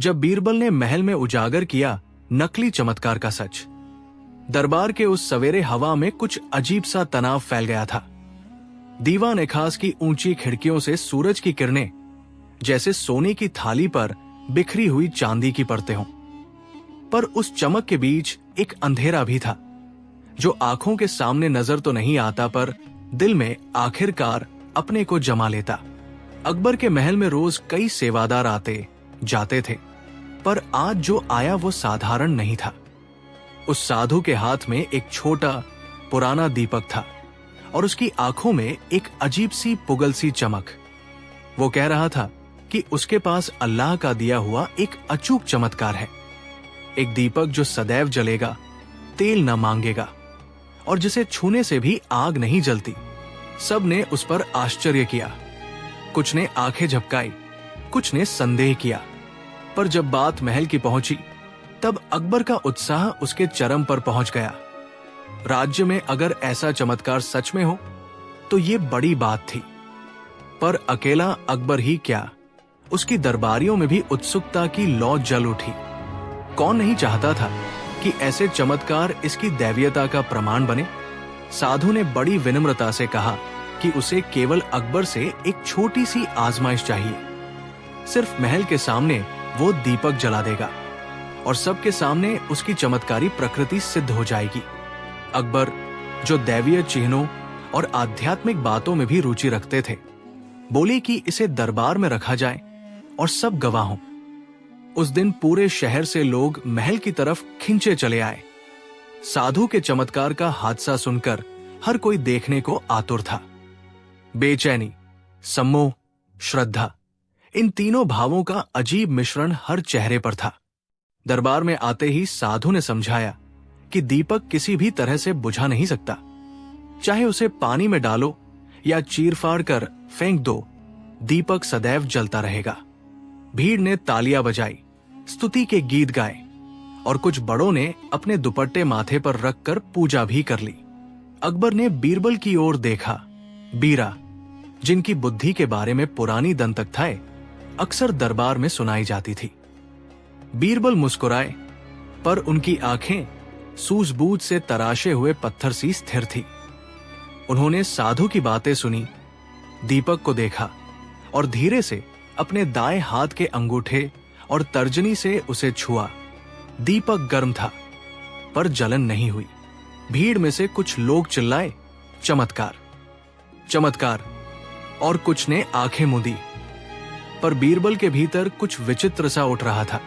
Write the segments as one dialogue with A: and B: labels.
A: जब बीरबल ने महल में उजागर किया नकली चमत्कार का सच, दरबार के उस सवेरे हवा में कुछ अजीब सा तनाव फैल गया था। दीवान ए खास की ऊंची खिड़कियों से सूरज की किरणें जैसे सोने की थाली पर बिखरी हुई चांदी की परतें हों, पर उस चमक के बीच एक अंधेरा भी था जो आंखों के सामने नजर तो नहीं आता पर दिल में आखिरकार अपने को जमा लेता। अकबर के महल में रोज कई सेवादार आते जाते थे, पर आज जो आया वो साधारण नहीं था। उस साधु के हाथ में एक छोटा पुराना दीपक था और उसकी आंखों में एक अजीब सी पुगल सी चमक। वो कह रहा था कि उसके पास अल्लाह का दिया हुआ एक अचूक चमत्कार है, एक दीपक जो सदैव जलेगा, तेल न मांगेगा और जिसे छूने से भी आग नहीं जलती। सब ने उस पर आश्चर्य किया, कुछ ने आंखें झपकाई, कुछ ने संदेह किया, पर जब बात महल की पहुंची तब अकबर का उत्साह उसके चरम पर पहुंच गया। राज्य में अगर ऐसा चमत्कार सच में हो तो ये बड़ी बात थी, पर अकेला अकबर ही क्या, उसकी दरबारियों में भी उत्सुकता की लौ जल उठी। कौन नहीं चाहता था कि ऐसे चमत्कार इसकी दैवीयता का प्रमाण बने। साधु ने बड़ी विनम्रता से कहा कि उसे केवल अकबर से एक छोटी सी आजमाइश चाहिए। सिर्फ महल के सामने वो दीपक जला देगा और सबके सामने उसकी चमत्कारी प्रकृति सिद्ध हो जाएगी। अकबर, जो दैवीय चिन्हों और आध्यात्मिक बातों में भी रुचि रखते थे, बोले कि इसे दरबार में रखा जाए और सब गवाह हों। उस दिन पूरे शहर से लोग महल की तरफ खिंचे चले आए। साधु के चमत्कार का हादसा सुनकर हर कोई देखने को आतुर था। बेचैनी, सम्मोह, श्रद्धा, इन तीनों भावों का अजीब मिश्रण हर चेहरे पर था। दरबार में आते ही साधु ने समझाया कि दीपक किसी भी तरह से बुझा नहीं सकता, चाहे उसे पानी में डालो या चीर-फाड़ कर फेंक दो, दीपक सदैव जलता रहेगा। भीड़ ने तालियां बजाई, स्तुति के गीत गाए और कुछ बड़ों ने अपने दुपट्टे माथे पर रखकर पूजा भी कर ली। अकबर ने बीरबल की ओर देखा। बीरा, जिनकी बुद्धि के बारे में पुरानी दंतकथाएं अक्सर दरबार में सुनाई जाती थी। बीरबल मुस्कुराए, पर उनकी आंखें सूझबूझ से तराशे हुए पत्थर सी स्थिर थी। उन्होंने साधु की बातें सुनी, दीपक को देखा और धीरे से अपने दाएं हाथ के अंगूठे और तर्जनी से उसे छुआ। दीपक गर्म था, पर जलन नहीं हुई। भीड़ में से कुछ लोग चिल्लाए, चमत्कार, चमत्कार, और कुछ ने आंखें मूंदी। पर बीरबल के भीतर कुछ विचित्र सा उठ रहा था।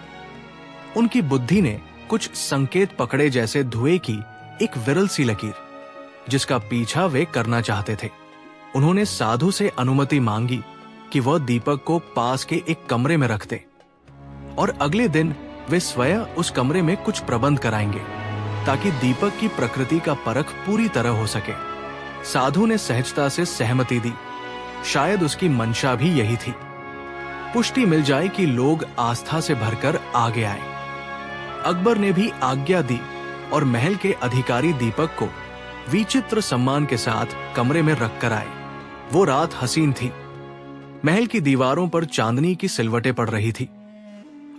A: उनकी बुद्धि ने कुछ संकेत पकड़े, जैसे धुएं की एक विरल सी लकीर, जिसका पीछा वे करना चाहते थे। उन्होंने साधु से अनुमति मांगी कि वह दीपक को पास के एक कमरे में रख दे और अगले दिन वे स्वयं उस कमरे में कुछ प्रबंध कराएंगे ताकि दीपक की प्रकृति का परख पूरी तरह हो सके। साधु ने सहजता से सहमति दी। शायद उसकी मंशा भी यही थी, पुष्टि मिल जाए कि लोग आस्था से भरकर आगे आए। अकबर ने भी आज्ञा दी और महल के अधिकारी दीपक को विचित्र सम्मान के साथ कमरे में रखकर आए। वो रात हसीन थी। महल की दीवारों पर चांदनी की सिलवटें पड़ रही थी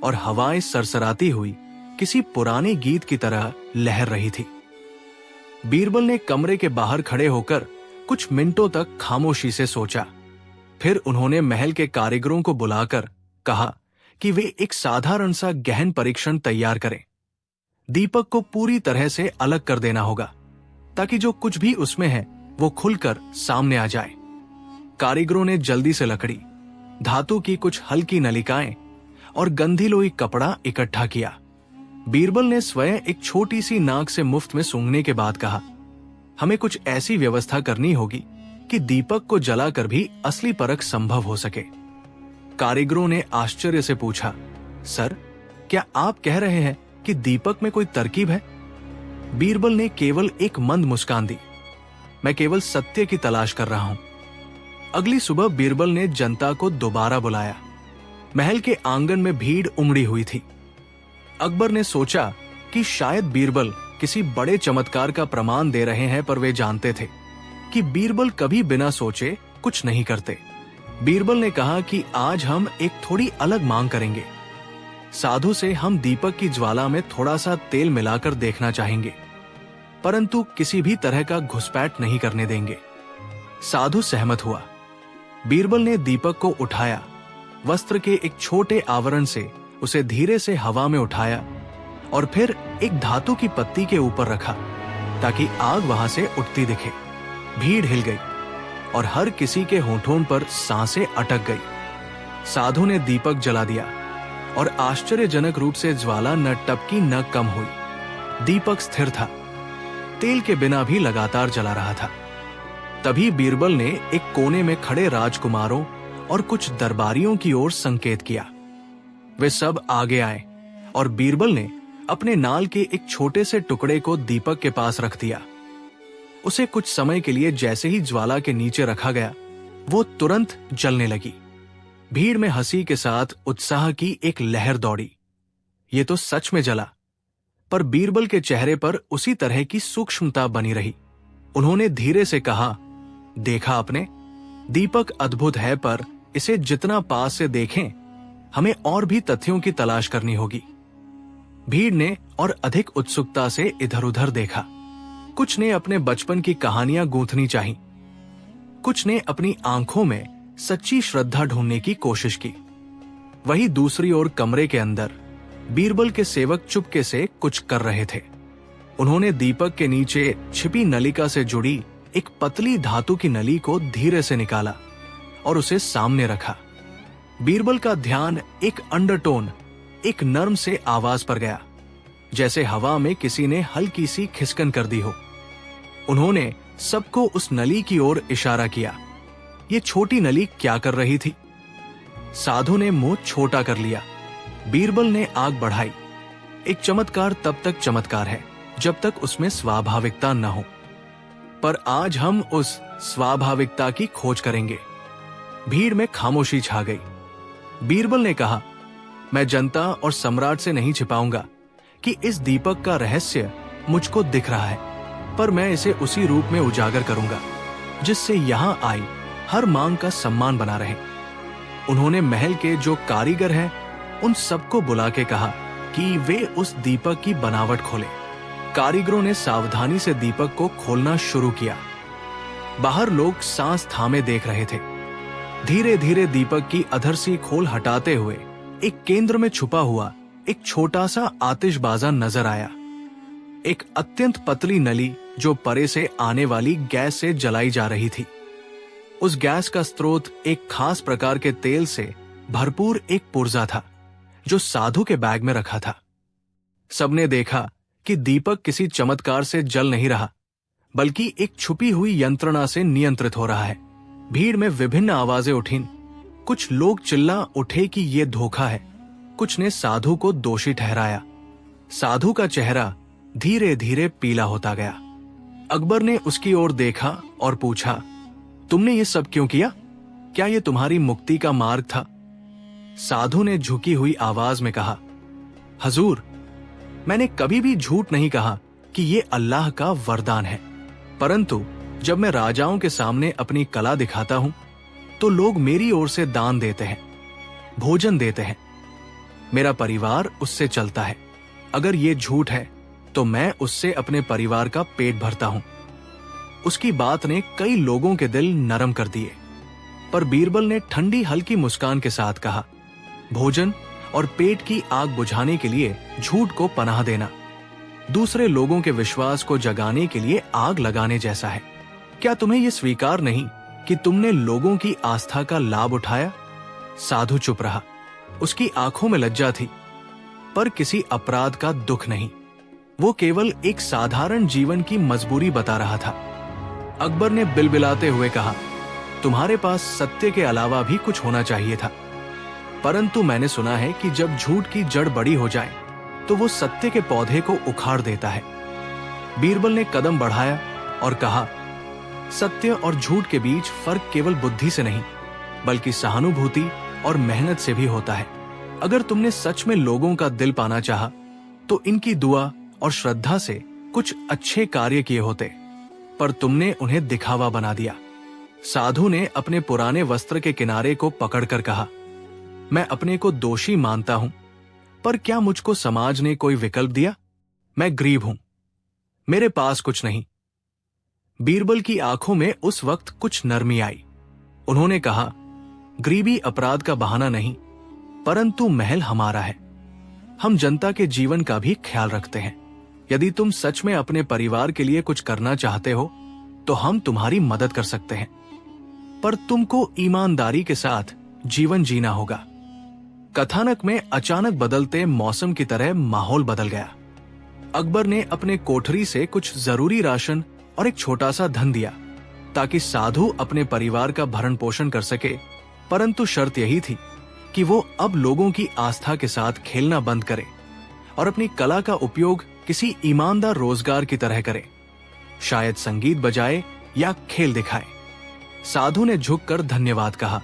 A: और हवाएं सरसराती हुई किसी पुराने गीत की तरह लहर रही थी। बीरबल ने कमरे के बाहर खड़े होकर कुछ मिनटों तक खामोशी से सोचा। फिर उन्होंने महल के कारीगरों को बुलाकर कहा कि वे एक साधारण सा गहन परीक्षण तैयार करें। दीपक को पूरी तरह से अलग कर देना होगा ताकि जो कुछ भी उसमें है वो खुलकर सामने आ जाए। कारीगरों ने जल्दी से लकड़ी, धातु की कुछ हल्की नलिकाएं और गंधीलोई कपड़ा इकट्ठा किया। बीरबल ने स्वयं एक छोटी सी नाक से मुफ्त में सूंघने के बाद कहा, हमें कुछ ऐसी व्यवस्था करनी होगी कि दीपक को जलाकर भी असली परख संभव हो सके। कारीगरों ने आश्चर्य से पूछा, सर, क्या आप कह रहे हैं कि दीपक में कोई तरकीब है? बीरबल ने केवल एक मंद मुस्कान दी, मैं केवल सत्य की तलाश कर रहा हूं। अगली सुबह बीरबल ने जनता को दोबारा बुलाया। महल के आंगन में भीड़ उमड़ी हुई थी। अकबर ने सोचा कि शायद बीरबल किसी बड़े चमत्कार का प्रमाण दे रहे हैं, पर वे जानते थे कि बीरबल कभी बिना सोचे कुछ नहीं करते। बीरबल ने कहा कि आज हम एक थोड़ी अलग मांग करेंगे। साधु से हम दीपक की ज्वाला में थोड़ा सा तेल मिलाकर देखना चाहेंगे, परंतु किसी भी तरह का घुसपैठ नहीं करने देंगे। साधु सहमत हुआ। बीरबल ने दीपक को उठाया, वस्त्र के एक छोटे आवरण से उसे धीरे से हवा में उठाया और फिर एक धातु की पत्ती के ऊपर रखा ताकि आग वहां से उठती दिखे। भीड़ हिल गई और हर किसी के होठों पर सांसें अटक गई। साधु ने दीपक जला दिया और आश्चर्यजनक रूप से ज्वाला न टपकी न कम हुई। दीपक स्थिर था, तेल के बिना भी लगातार जला रहा था। तभी बीरबल ने एक कोने में खड़े राजकुमारों और कुछ दरबारियों की ओर संकेत किया। वे सब आगे आए और बीरबल ने अपने नाल के एक छोटे से टुकड़े को दीपक के पास रख दिया। उसे कुछ समय के लिए जैसे ही ज्वाला के नीचे रखा गया, वो तुरंत जलने लगी। भीड़ में हंसी के साथ उत्साह की एक लहर दौड़ी। ये तो सच में जला, पर बीरबल के चेहरे पर उसी तरह की सूक्ष्मता बनी रही। उन्होंने धीरे से कहा, देखा आपने, दीपक अद्भुत है, पर इसे जितना पास से देखें, हमें और भी तथ्यों की तलाश करनी होगी। भीड़ ने और अधिक उत्सुकता से इधर उधर देखा। कुछ ने अपने बचपन की कहानियां गूंथनी चाही, कुछ ने अपनी आंखों में सच्ची श्रद्धा ढूंढने की कोशिश की। वहीं दूसरी ओर कमरे के अंदर बीरबल के सेवक चुपके से कुछ कर रहे थे। उन्होंने दीपक के नीचे छिपी नलिका से जुड़ी एक पतली धातु की नली को धीरे से निकाला और उसे सामने रखा। बीरबल का ध्यान एक अंडरटोन, एक नर्म से आवाज पर गया, जैसे हवा में किसी ने हल्की सी खिसकन कर दी हो। उन्होंने सबको उस नली की ओर इशारा किया। ये छोटी नली क्या कर रही थी? साधु ने मुंह छोटा कर लिया। बीरबल ने आग बढ़ाई। एक चमत्कार तब तक चमत्कार है जब तक उसमें स्वाभाविकता न हो, पर आज हम उस स्वाभाविकता की खोज करेंगे। भीड़ में खामोशी छा गई। बीरबल ने कहा, मैं जनता और सम्राट से नहीं छिपाऊंगा कि इस दीपक का रहस्य मुझको दिख रहा है, पर मैं इसे उसी रूप में उजागर करूंगा जिससे यहां आई हर मांग का सम्मान बना रहे। उन्होंने महल के जो कारीगर हैं उन सबको बुला के कहा कि वे उस दीपक की बनावट खोलें। कारीगरों ने सावधानी से दीपक को खोलना शुरू किया। बाहर लोग सांस थामे देख रहे थे। धीरे धीरे दीपक की अधरसी खोल हटाते हुए एक केंद्र में छुपा हुआ एक छोटा सा आतिशबाजा नजर आया। एक अत्यंत पतली नली जो परे से आने वाली गैस से जलाई जा रही थी। उस गैस का स्रोत एक खास प्रकार के तेल से भरपूर एक पुर्जा था जो साधु के बैग में रखा था। सबने देखा कि दीपक किसी चमत्कार से जल नहीं रहा, बल्कि एक छुपी हुई यंत्रणा से नियंत्रित हो रहा है। भीड़ में विभिन्न आवाजें उठीं। कुछ लोग चिल्ला उठे कि ये धोखा है, कुछ ने साधु को दोषी ठहराया। साधु का चेहरा धीरे धीरे पीला होता गया। अकबर ने उसकी ओर देखा और पूछा, तुमने ये सब क्यों किया? क्या ये तुम्हारी मुक्ति का मार्ग था? साधु ने झुकी हुई आवाज में कहा, हजूर, मैंने कभी भी झूठ नहीं कहा कि ये अल्लाह का वरदान है, परंतु जब मैं राजाओं के सामने अपनी कला दिखाता हूं तो लोग मेरी ओर से दान देते हैं, भोजन देते हैं। मेरा परिवार उससे चलता है। अगर ये झूठ है तो मैं उससे अपने परिवार का पेट भरता हूं। उसकी बात ने कई लोगों के दिल नरम कर दिए, पर बीरबल ने ठंडी हल्की मुस्कान के साथ कहा, भोजन और पेट की आग बुझाने के लिए झूठ को पनाह देना दूसरे लोगों के विश्वास को जगाने के लिए आग लगाने जैसा है। क्या तुम्हें यह स्वीकार नहीं कि तुमने लोगों की आस्था का लाभ उठाया? साधु चुप रहा। उसकी आंखों में लज्जा थी, पर किसी अपराध का दुख नहीं। वो केवल एक साधारण जीवन की मजबूरी बता रहा था। अकबर ने बिलबिलाते हुए कहा, तुम्हारे पास सत्य के अलावा भी कुछ होना चाहिए था, परंतु मैंने सुना है कि जब झूठ की जड़ बड़ी हो जाए तो वो सत्य के पौधे को उखाड़ देता है। बीरबल ने कदम बढ़ाया और कहा, सत्य और झूठ के बीच फर्क केवल बुद्धि से नहीं, बल्कि सहानुभूति और मेहनत से भी होता है। अगर तुमने सच में लोगों का दिल पाना चाहा, तो इनकी दुआ और श्रद्धा से कुछ अच्छे कार्य किए होते, पर तुमने उन्हें दिखावा बना दिया। साधु ने अपने पुराने वस्त्र के किनारे को पकड़कर कहा, मैं अपने को दोषी मानता हूं, पर क्या मुझको समाज ने कोई विकल्प दिया? मैं गरीब हूं, मेरे पास कुछ नहीं। बीरबल की आंखों में उस वक्त कुछ नरमी आई। उन्होंने कहा, गरीबी अपराध का बहाना नहीं, परंतु महल हमारा है। हम जनता के जीवन का भी ख्याल रखते हैं। यदि तुम सच में अपने परिवार के लिए कुछ करना चाहते हो तो हम तुम्हारी मदद कर सकते हैं, पर तुमको ईमानदारी के साथ जीवन जीना होगा। कथानक में अचानक बदलते मौसम की तरह माहौल बदल गया। अकबर ने अपने कोठरी से कुछ जरूरी राशन और एक छोटा सा धन दिया ताकि साधु अपने परिवार का भरण पोषण कर सके, परंतु शर्त यही थी कि वो अब लोगों की आस्था के साथ खेलना बंद करे और अपनी कला का उपयोग किसी ईमानदार रोजगार की तरह करे, शायद संगीत बजाए या खेल दिखाए। साधु ने झुककर धन्यवाद कहा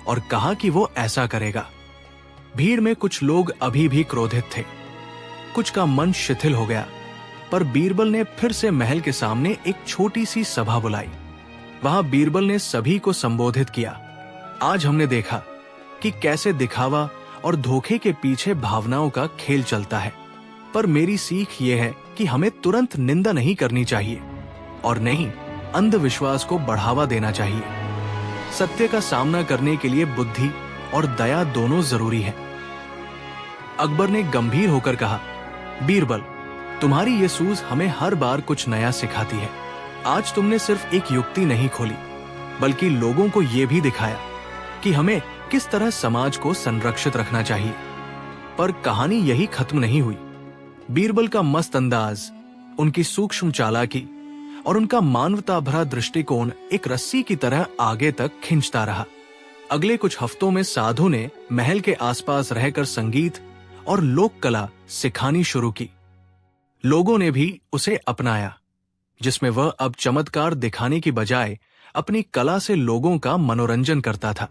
A: और कहा कि वो ऐसा करेगा। भीड़ में कुछ लोग अभी भी क्रोधित थे, कुछ का मन शिथिल हो गया, पर बीरबल ने फिर से महल के सामने एक छोटी सी सभा बुलाई। वहां बीरबल ने सभी को संबोधित किया। आज हमने देखा कि कैसे दिखावा और धोखे के पीछे भावनाओं का खेल चलता है, पर मेरी सीख ये है कि हमें तुरंत निंदा नहीं करनी चाहिए और नहीं अंधविश्वास को बढ़ावा देना चाहिए। सत्य का सामना करने के लिए बुद्धि और दया दोनों जरूरी है। अकबर ने गंभीर होकर कहा, बीरबल, तुम्हारी ये सूझ हमें हर बार कुछ नया सिखाती है। आज तुमने सिर्फ एक युक्ति नहीं खोली, बल्कि लोगों को यह भी दिखाया कि हमें किस तरह समाज को संरक्षित रखना चाहिए। पर कहानी यही खत्म नहीं हुई। बीरबल का मस्त अंदाज, उनकी सूक्ष्म चालाकी और उनका मानवता भरा दृष्टिकोण एक रस्सी की तरह आगे तक खींचता रहा। अगले कुछ हफ्तों में साधु ने महल के आसपास रहकर संगीत और लोक कला सिखानी शुरू की। लोगों ने भी उसे अपनाया, जिसमें वह अब चमत्कार दिखाने की बजाय अपनी कला से लोगों का मनोरंजन करता था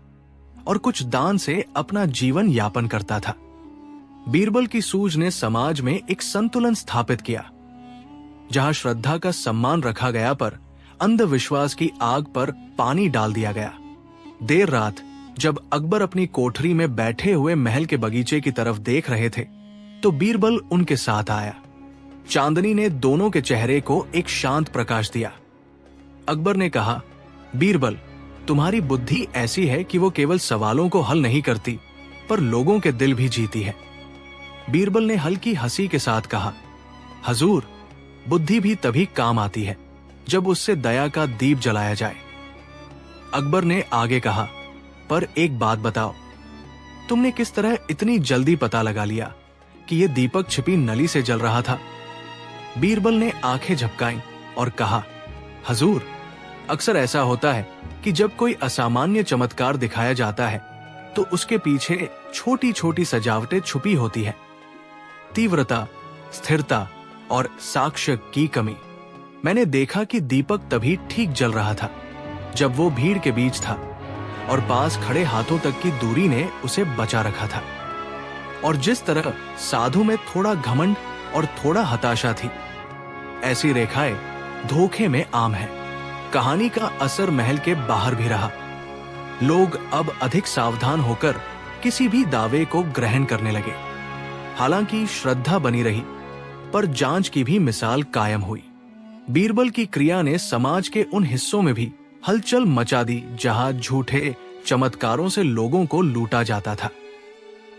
A: और कुछ दान से अपना जीवन यापन करता था। बीरबल की सूझ ने समाज में एक संतुलन स्थापित किया, जहां श्रद्धा का सम्मान रखा गया पर अंधविश्वास की आग पर पानी डाल दिया गया। देर रात जब अकबर अपनी कोठरी में बैठे हुए महल के बगीचे की तरफ देख रहे थे, तो बीरबल उनके साथ आया। चांदनी ने दोनों के चेहरे को एक शांत प्रकाश दिया। अकबर ने कहा, बीरबल, तुम्हारी बुद्धि ऐसी है कि वो केवल सवालों को हल नहीं करती, पर लोगों के दिल भी जीती है। बीरबल ने हल्की हंसी के साथ कहा, हजूर, बुद्धि भी तभी काम आती है जब उससे दया का दीप जलाया जाए। अकबर ने आगे कहा, पर एक बात बताओ, तुमने किस तरह इतनी जल्दी पता लगा लिया कि यह दीपक छिपी नली से जल रहा था? बीरबल ने आंखें झपकाईं और कहा, हजूर, अक्सर ऐसा होता है कि जब कोई असामान्य चमत्कार दिखाया जाता है तो उसके पीछे छोटी छोटी सजावटें छुपी होती है। तीव्रता, स्थिरता और साक्ष्य की कमी। मैंने देखा कि दीपक तभी ठीक जल रहा था जब वो भीड़ के बीच था और पास खड़े हाथों तक की दूरी ने उसे बचा रखा था। और जिस तरह साधु में थोड़ा घमंड और थोड़ा हताशा थी, ऐसी रेखाएं धोखे में आम है। कहानी का असर महल के बाहर भी रहा। लोग अब अधिक सावधान होकर किसी भी दावे को ग्रहण करने लगे। हालांकि श्रद्धा बनी रही, पर जांच की भी मिसाल कायम हुई। बीरबल की क्रिया ने समाज के उन हिस्सों में भी हलचल मचा दी जहां झूठे चमत्कारों से लोगों को लूटा जाता था।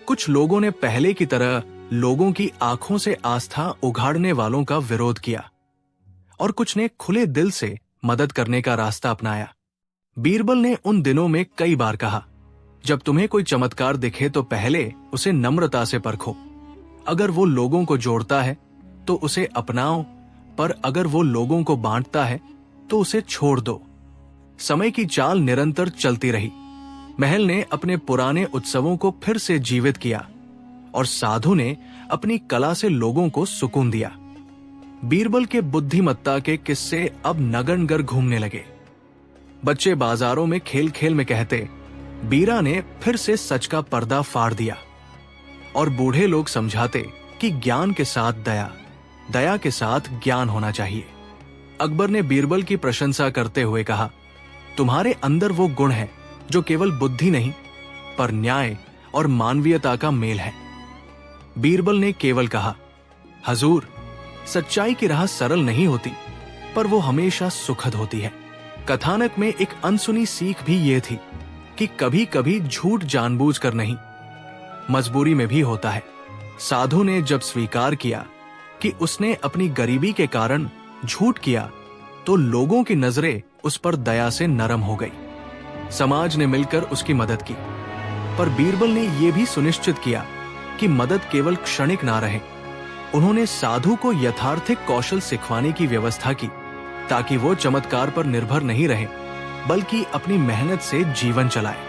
A: कुछ लोगों ने पहले की तरह लोगों की आंखों से आस्था उघाड़ने वालों का विरोध किया और कुछ ने खुले दिल से मदद करने का रास्ता अपनाया। बीरबल ने उन दिनों में कई बार कहा, जब तुम्हें कोई चमत्कार दिखे तो पहले उसे नम्रता से परखो। अगर वो लोगों को जोड़ता है तो उसे अपनाओ, पर अगर वो लोगों को बांटता है तो उसे छोड़ दो। समय की चाल निरंतर चलती रही। महल ने अपने पुराने उत्सवों को फिर से जीवित किया और साधु ने अपनी कला से लोगों को सुकून दिया। बीरबल के बुद्धिमत्ता के किस्से अब नगनगर घूमने लगे। बच्चे बाजारों में खेल खेल में कहते, बीरा ने फिर से सच का पर्दा फाड़ दिया। और बूढ़े लोग समझाते कि ज्ञान के साथ दया, दया के साथ ज्ञान होना चाहिए। अकबर ने बीरबल की प्रशंसा करते हुए कहा, तुम्हारे अंदर वो गुण है जो केवल बुद्धि नहीं, पर न्याय और मानवीयता का मेल है। बीरबल ने केवल कहा, हजूर, सच्चाई की राह सरल नहीं होती, पर वो हमेशा सुखद होती है। कथानक में एक अनसुनी सीख भी ये थी कि कभी कभी झूठ जानबूझकर नहीं, मजबूरी में भी होता है। साधु ने जब स्वीकार किया कि उसने अपनी गरीबी के कारण झूठ किया, तो लोगों की नजरें उस पर दया से नरम हो गई। समाज ने मिलकर उसकी मदद की, पर बीरबल ने यह भी सुनिश्चित किया कि मदद केवल क्षणिक ना रहे। उन्होंने साधु को यथार्थिक कौशल सिखवाने की व्यवस्था की, ताकि वो चमत्कार पर निर्भर नहीं रहे, बल्कि अपनी मेहनत से जीवन चलाए।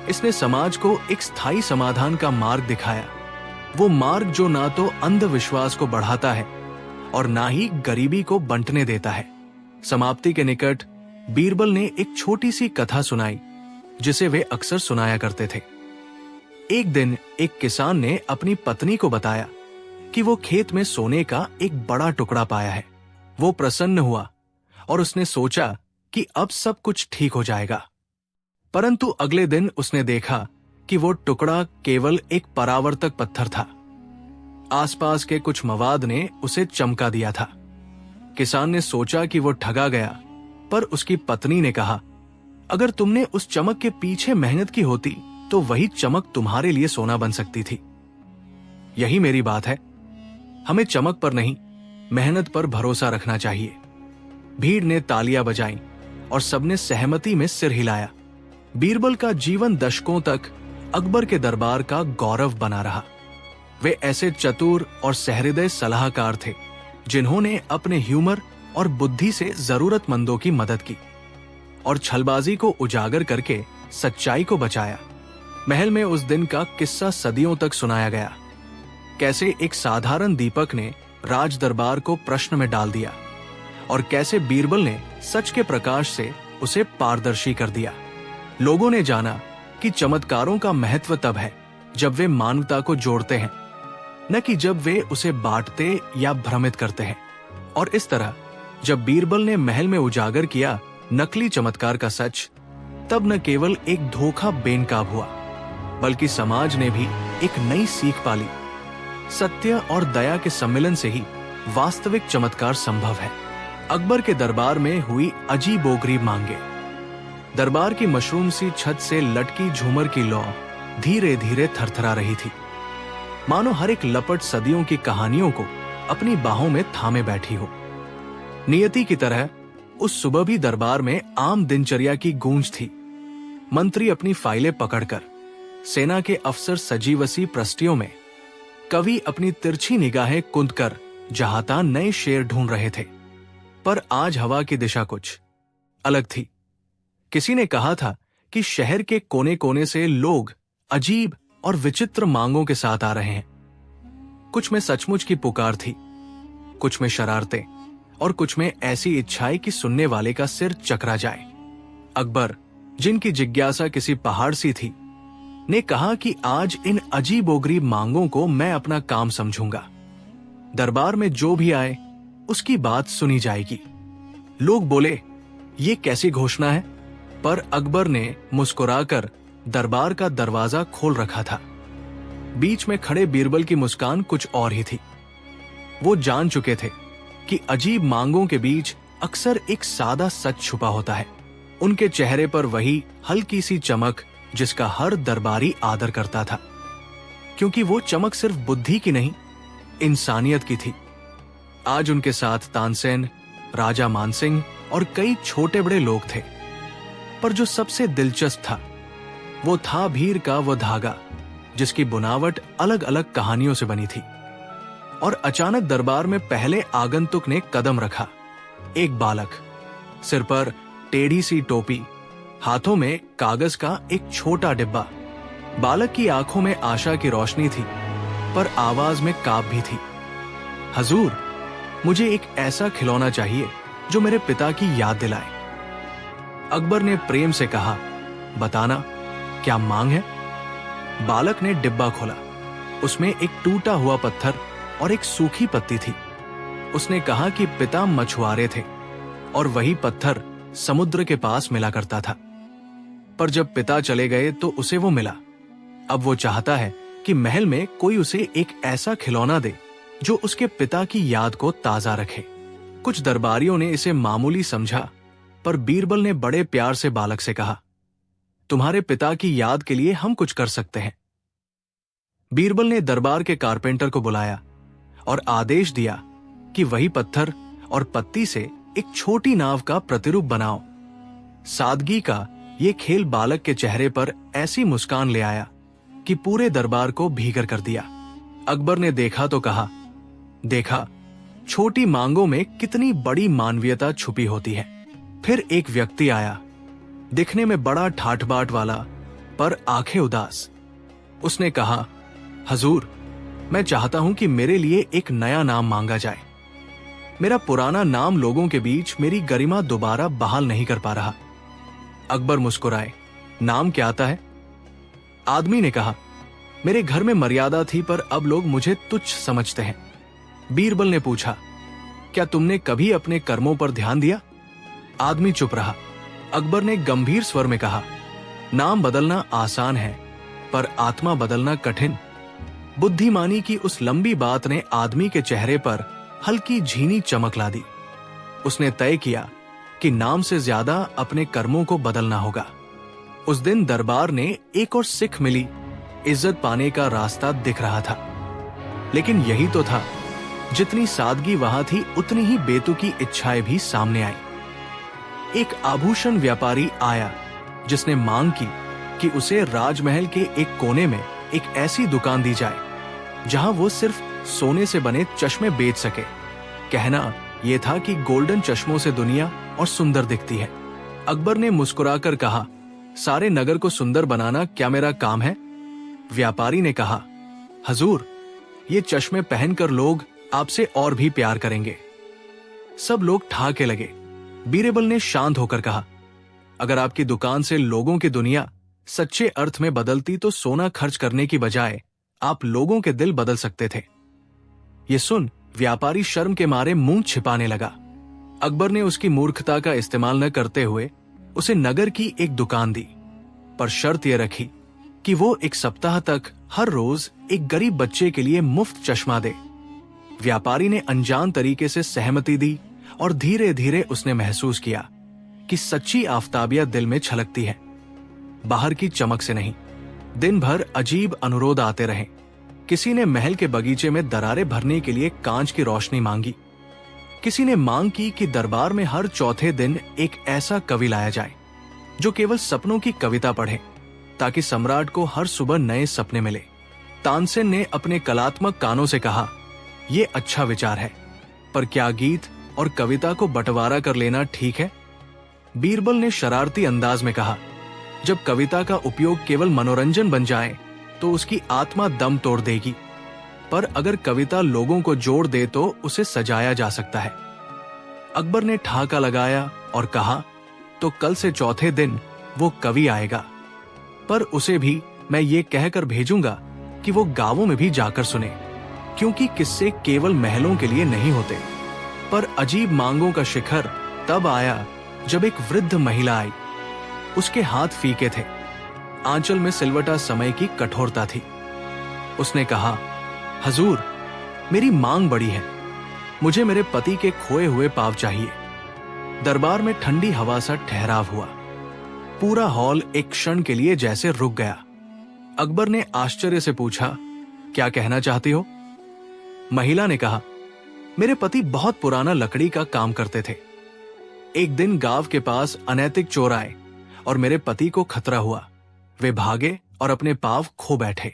A: इसने समाज को एक स्थायी समाधान का मार्ग दिखाया, वो मार्ग जो ना तो अंधविश्वास को बढ़ाता है और ना ही गरीबी को बंटने देता है। समाप्ति के निकट बीरबल ने एक छोटी सी कथा सुनाई, जिसे वे अक्सर सुनाया करते थे। एक दिन एक किसान ने अपनी पत्नी को बताया कि वो खेत में सोने का एक बड़ा टुकड़ा पाया है। वो प्रसन्न हुआ और उसने सोचा कि अब सब कुछ ठीक हो जाएगा। परंतु अगले दिन उसने देखा कि वो टुकड़ा केवल एक परावर्तक पत्थर था। आसपास के कुछ मवाद ने उसे चमका दिया था। किसान ने सोचा कि वो ठगा गया, पर उसकी पत्नी ने कहा, अगर तुमने उस चमक के पीछे मेहनत की होती तो वही चमक तुम्हारे लिए सोना बन सकती थी। यही मेरी बात है, हमें चमक पर नहीं, मेहनत पर भरोसा रखना चाहिए। भीड़ ने तालियां बजाईं और सबने सहमति में सिर हिलाया। बीरबल का जीवन दशकों तक अकबर के दरबार का गौरव बना रहा। वे ऐसे चतुर और सहृदय सलाहकार थे, जिन्होंने अपने ह्यूमर और बुद्धि से जरूरतमंदों की मदद की और छलबाजी को उजागर करके सच्चाई को बचाया। महल में उस दिन का किस्सा सदियों तक सुनाया गया, कैसे एक साधारण दीपक ने राज दरबार को प्रश्न में डाल दिया और कैसे बीरबल ने सच के प्रकाश से उसे पारदर्शी कर दिया। लोगों ने जाना कि चमत्कारों का महत्व तब है जब वे मानवता को जोड़ते हैं, न कि जब वे उसे बांटते या भ्रमित करते हैं। और इस तरह जब बीरबल ने महल में उजागर किया नकली चमत्कार का सच, तब न केवल एक धोखा बेनकाब हुआ, बल्कि समाज ने भी एक नई सीख पाली। सत्य और दया के सम्मिलन से ही वास्तविक चमत्कार संभव है। अकबर के दरबार में हुई अजीबोगरीब मांगे। दरबार की मशरूम सी छत से लटकी झूमर की लौ धीरे धीरे थरथरा रही थी, मानो हर एक लपट सदियों की कहानियों को अपनी बाहों में थामे बैठी हो। नियति की तरह उस सुबह भी दरबार में आम दिनचर्या की गूंज थी। मंत्री अपनी फाइलें पकड़कर, सेना के अफसर सजी वसी प्रस्तियों में, कवि अपनी तिरछी निगाहें कुंदकर जहाता नए शेर ढूंढ रहे थे। पर आज हवा की दिशा कुछ अलग थी। किसी ने कहा था कि शहर के कोने कोने से लोग अजीब और विचित्र मांगों के साथ आ रहे हैं। कुछ में सचमुच की पुकार थी, कुछ में शरारतें और कुछ में ऐसी इच्छाएं कि सुनने वाले का सिर चकरा जाए। अकबर, जिनकी जिज्ञासा किसी पहाड़ सी थी, ने कहा कि आज इन अजीबोगरीब मांगों को मैं अपना काम समझूंगा। दरबार में जो भी आए उसकी बात सुनी जाएगी। लोग बोले, ये कैसी घोषणा है? पर अकबर ने मुस्कुराकर दरबार का दरवाजा खोल रखा था। बीच में खड़े बीरबल की मुस्कान कुछ और ही थी। वो जान चुके थे कि अजीब मांगों के बीच अक्सर एक सादा सच छुपा होता है। उनके चेहरे पर वही हल्की सी चमक जिसका हर दरबारी आदर करता था, क्योंकि वो चमक सिर्फ बुद्धि की नहीं, इंसानियत की थी। आज उनके साथ तानसेन, राजा मानसिंह और कई छोटे बड़े लोग थे, पर जो सबसे दिलचस्प था वो था भीड़ का वो धागा जिसकी बुनावट अलग अलग कहानियों से बनी थी। और अचानक दरबार में पहले आगंतुक ने कदम रखा। एक बालक, सिर पर टेढ़ी सी टोपी, हाथों में कागज का एक छोटा डिब्बा। बालक की आंखों में आशा की रोशनी थी, पर आवाज में काब भी थी। हजूर, मुझे एक ऐसा खिलौना चाहिए जो मेरे पिता की याद दिलाए। अकबर ने प्रेम से कहा, बताना, क्या मांग है? बालक ने डिब्बा खोला। उसमें एक टूटा हुआ पत्थर और एक सूखी पत्ती थी। उसने कहा कि पिता मछुआरे थे और वही पत्थर समुद्र के पास मिला करता था, पर जब पिता चले गए तो उसे वो मिला। अब वो चाहता है कि महल में कोई उसे एक ऐसा खिलौना दे जो उसके पिता की याद को ताजा रखे। कुछ दरबारियों ने इसे मामूली समझा, पर बीरबल ने बड़े प्यार से बालक से कहा, तुम्हारे पिता की याद के लिए हम कुछ कर सकते हैं। बीरबल ने दरबार के कारपेंटर को बुलाया और आदेश दिया कि वही पत्थर और पत्ती से एक छोटी नाव का प्रतिरूप बनाओ। सादगी का ये खेल बालक के चेहरे पर ऐसी मुस्कान ले आया कि पूरे दरबार को भीगर कर दिया। अकबर ने देखा तो कहा, देखा, छोटी मांगों में कितनी बड़ी मानवीयता छुपी होती है। फिर एक व्यक्ति आया, दिखने में बड़ा ठाठ बाट वाला, पर आंखें उदास। उसने कहा, हजूर, मैं चाहता हूं कि मेरे लिए एक नया नाम मांगा जाए। मेरा पुराना नाम लोगों के बीच मेरी गरिमा दोबारा बहाल नहीं कर पा रहा। अकबर मुस्कुराए, नाम क्या आता है? आदमी ने कहा, मेरे घर में मर्यादा थी, पर अब लोग मुझे तुच्छ समझते हैं। बीरबल ने पूछा, क्या तुमने कभी अपने कर्मों पर ध्यान दिया? आदमी चुप रहा। अकबर ने गंभीर स्वर में कहा, नाम बदलना आसान है, पर आत्मा बदलना कठिन। बुद्धिमानी की उस लंबी बात ने आदमी के चेहरे पर हल्की झीनी चमक ला दी। उसने तय किया कि नाम से ज्यादा अपने कर्मों को बदलना होगा। उस दिन दरबार ने एक और सिख मिली, इज्जत पाने का रास्ता दिख रहा था। लेकिन यही तो था, जितनी सादगी वहां थी उतनी ही बेतुकी इच्छाएं भी सामने आई। एक आभूषण व्यापारी आया जिसने मांग की कि उसे राजमहल के एक कोने में एक ऐसी दुकान दी जाए जहां वो सिर्फ सोने से बने चश्मे बेच सके। कहना यह था कि गोल्डन चश्मों से दुनिया और सुंदर दिखती है। अकबर ने मुस्कुराकर कहा, सारे नगर को सुंदर बनाना क्या मेरा काम है? व्यापारी ने कहा, हजूर, ये चश्मे पहनकर लोग आपसे और भी प्यार करेंगे। सब लोग ठहाके लगे। बीरबल ने शांत होकर कहा, अगर आपकी दुकान से लोगों की दुनिया सच्चे अर्थ में बदलती तो सोना खर्च करने की बजाय आप लोगों के दिल बदल सकते थे। ये सुन व्यापारी शर्म के मारे मुंह छिपाने लगा। अकबर ने उसकी मूर्खता का इस्तेमाल न करते हुए उसे नगर की एक दुकान दी, पर शर्त यह रखी कि वो एक सप्ताह तक हर रोज एक गरीब बच्चे के लिए मुफ्त चश्मा दे। व्यापारी ने अनजान तरीके से सहमति दी और धीरे धीरे उसने महसूस किया कि सच्ची आफताबियत दिल में छलकती है, बाहर की चमक से नहीं। दिन भर अजीब अनुरोध आते रहे। किसी ने महल के बगीचे में दरारें भरने के लिए कांच की रोशनी मांगी। किसी ने मांग की कि दरबार में हर चौथे दिन एक ऐसा कवि लाया जाए जो केवल सपनों की कविता पढ़े, ताकि सम्राट को हर सुबह नए सपने मिले। तानसेन ने अपने कलात्मक कानों से कहा, यह अच्छा विचार है, पर क्या गीत और कविता को बंटवारा कर लेना ठीक है? बीरबल ने शरारती अंदाज में कहा, जब कविता का उपयोग केवल मनोरंजन बन जाए तो उसकी आत्मा दम तोड़ देगी, पर अगर कविता लोगों को जोड़ दे तो उसे सजाया जा सकता है। अकबर ने ठहाका लगाया और कहा, तो कल से चौथे दिन वो कवि आएगा, पर उसे भी मैं ये कहकर भेजूंगा कि वो गांवों में भी जाकर सुने, क्योंकि किस्से केवल महलों के लिए नहीं होते। पर अजीब मांगों का शिखर तब आया जब एक वृद्ध महिला आई। उसके हाथ फीके थे, आंचल में सिलवटा समय की कठोरता थी। उसने कहा, हजूर, मेरी मांग बड़ी है। मुझे मेरे पति के खोए हुए पाव चाहिए। दरबार में ठंडी हवा सा ठहराव हुआ। पूरा हॉल एक क्षण के लिए जैसे रुक गया। अकबर ने आश्चर्य से पूछा, क्या कहना चाहती हो? महिला ने कहा, मेरे पति बहुत पुराना लकड़ी का काम करते थे। एक दिन गांव के पास अनैतिक चोर आए और मेरे पति को खतरा हुआ। वे भागे और अपने पांव खो बैठे।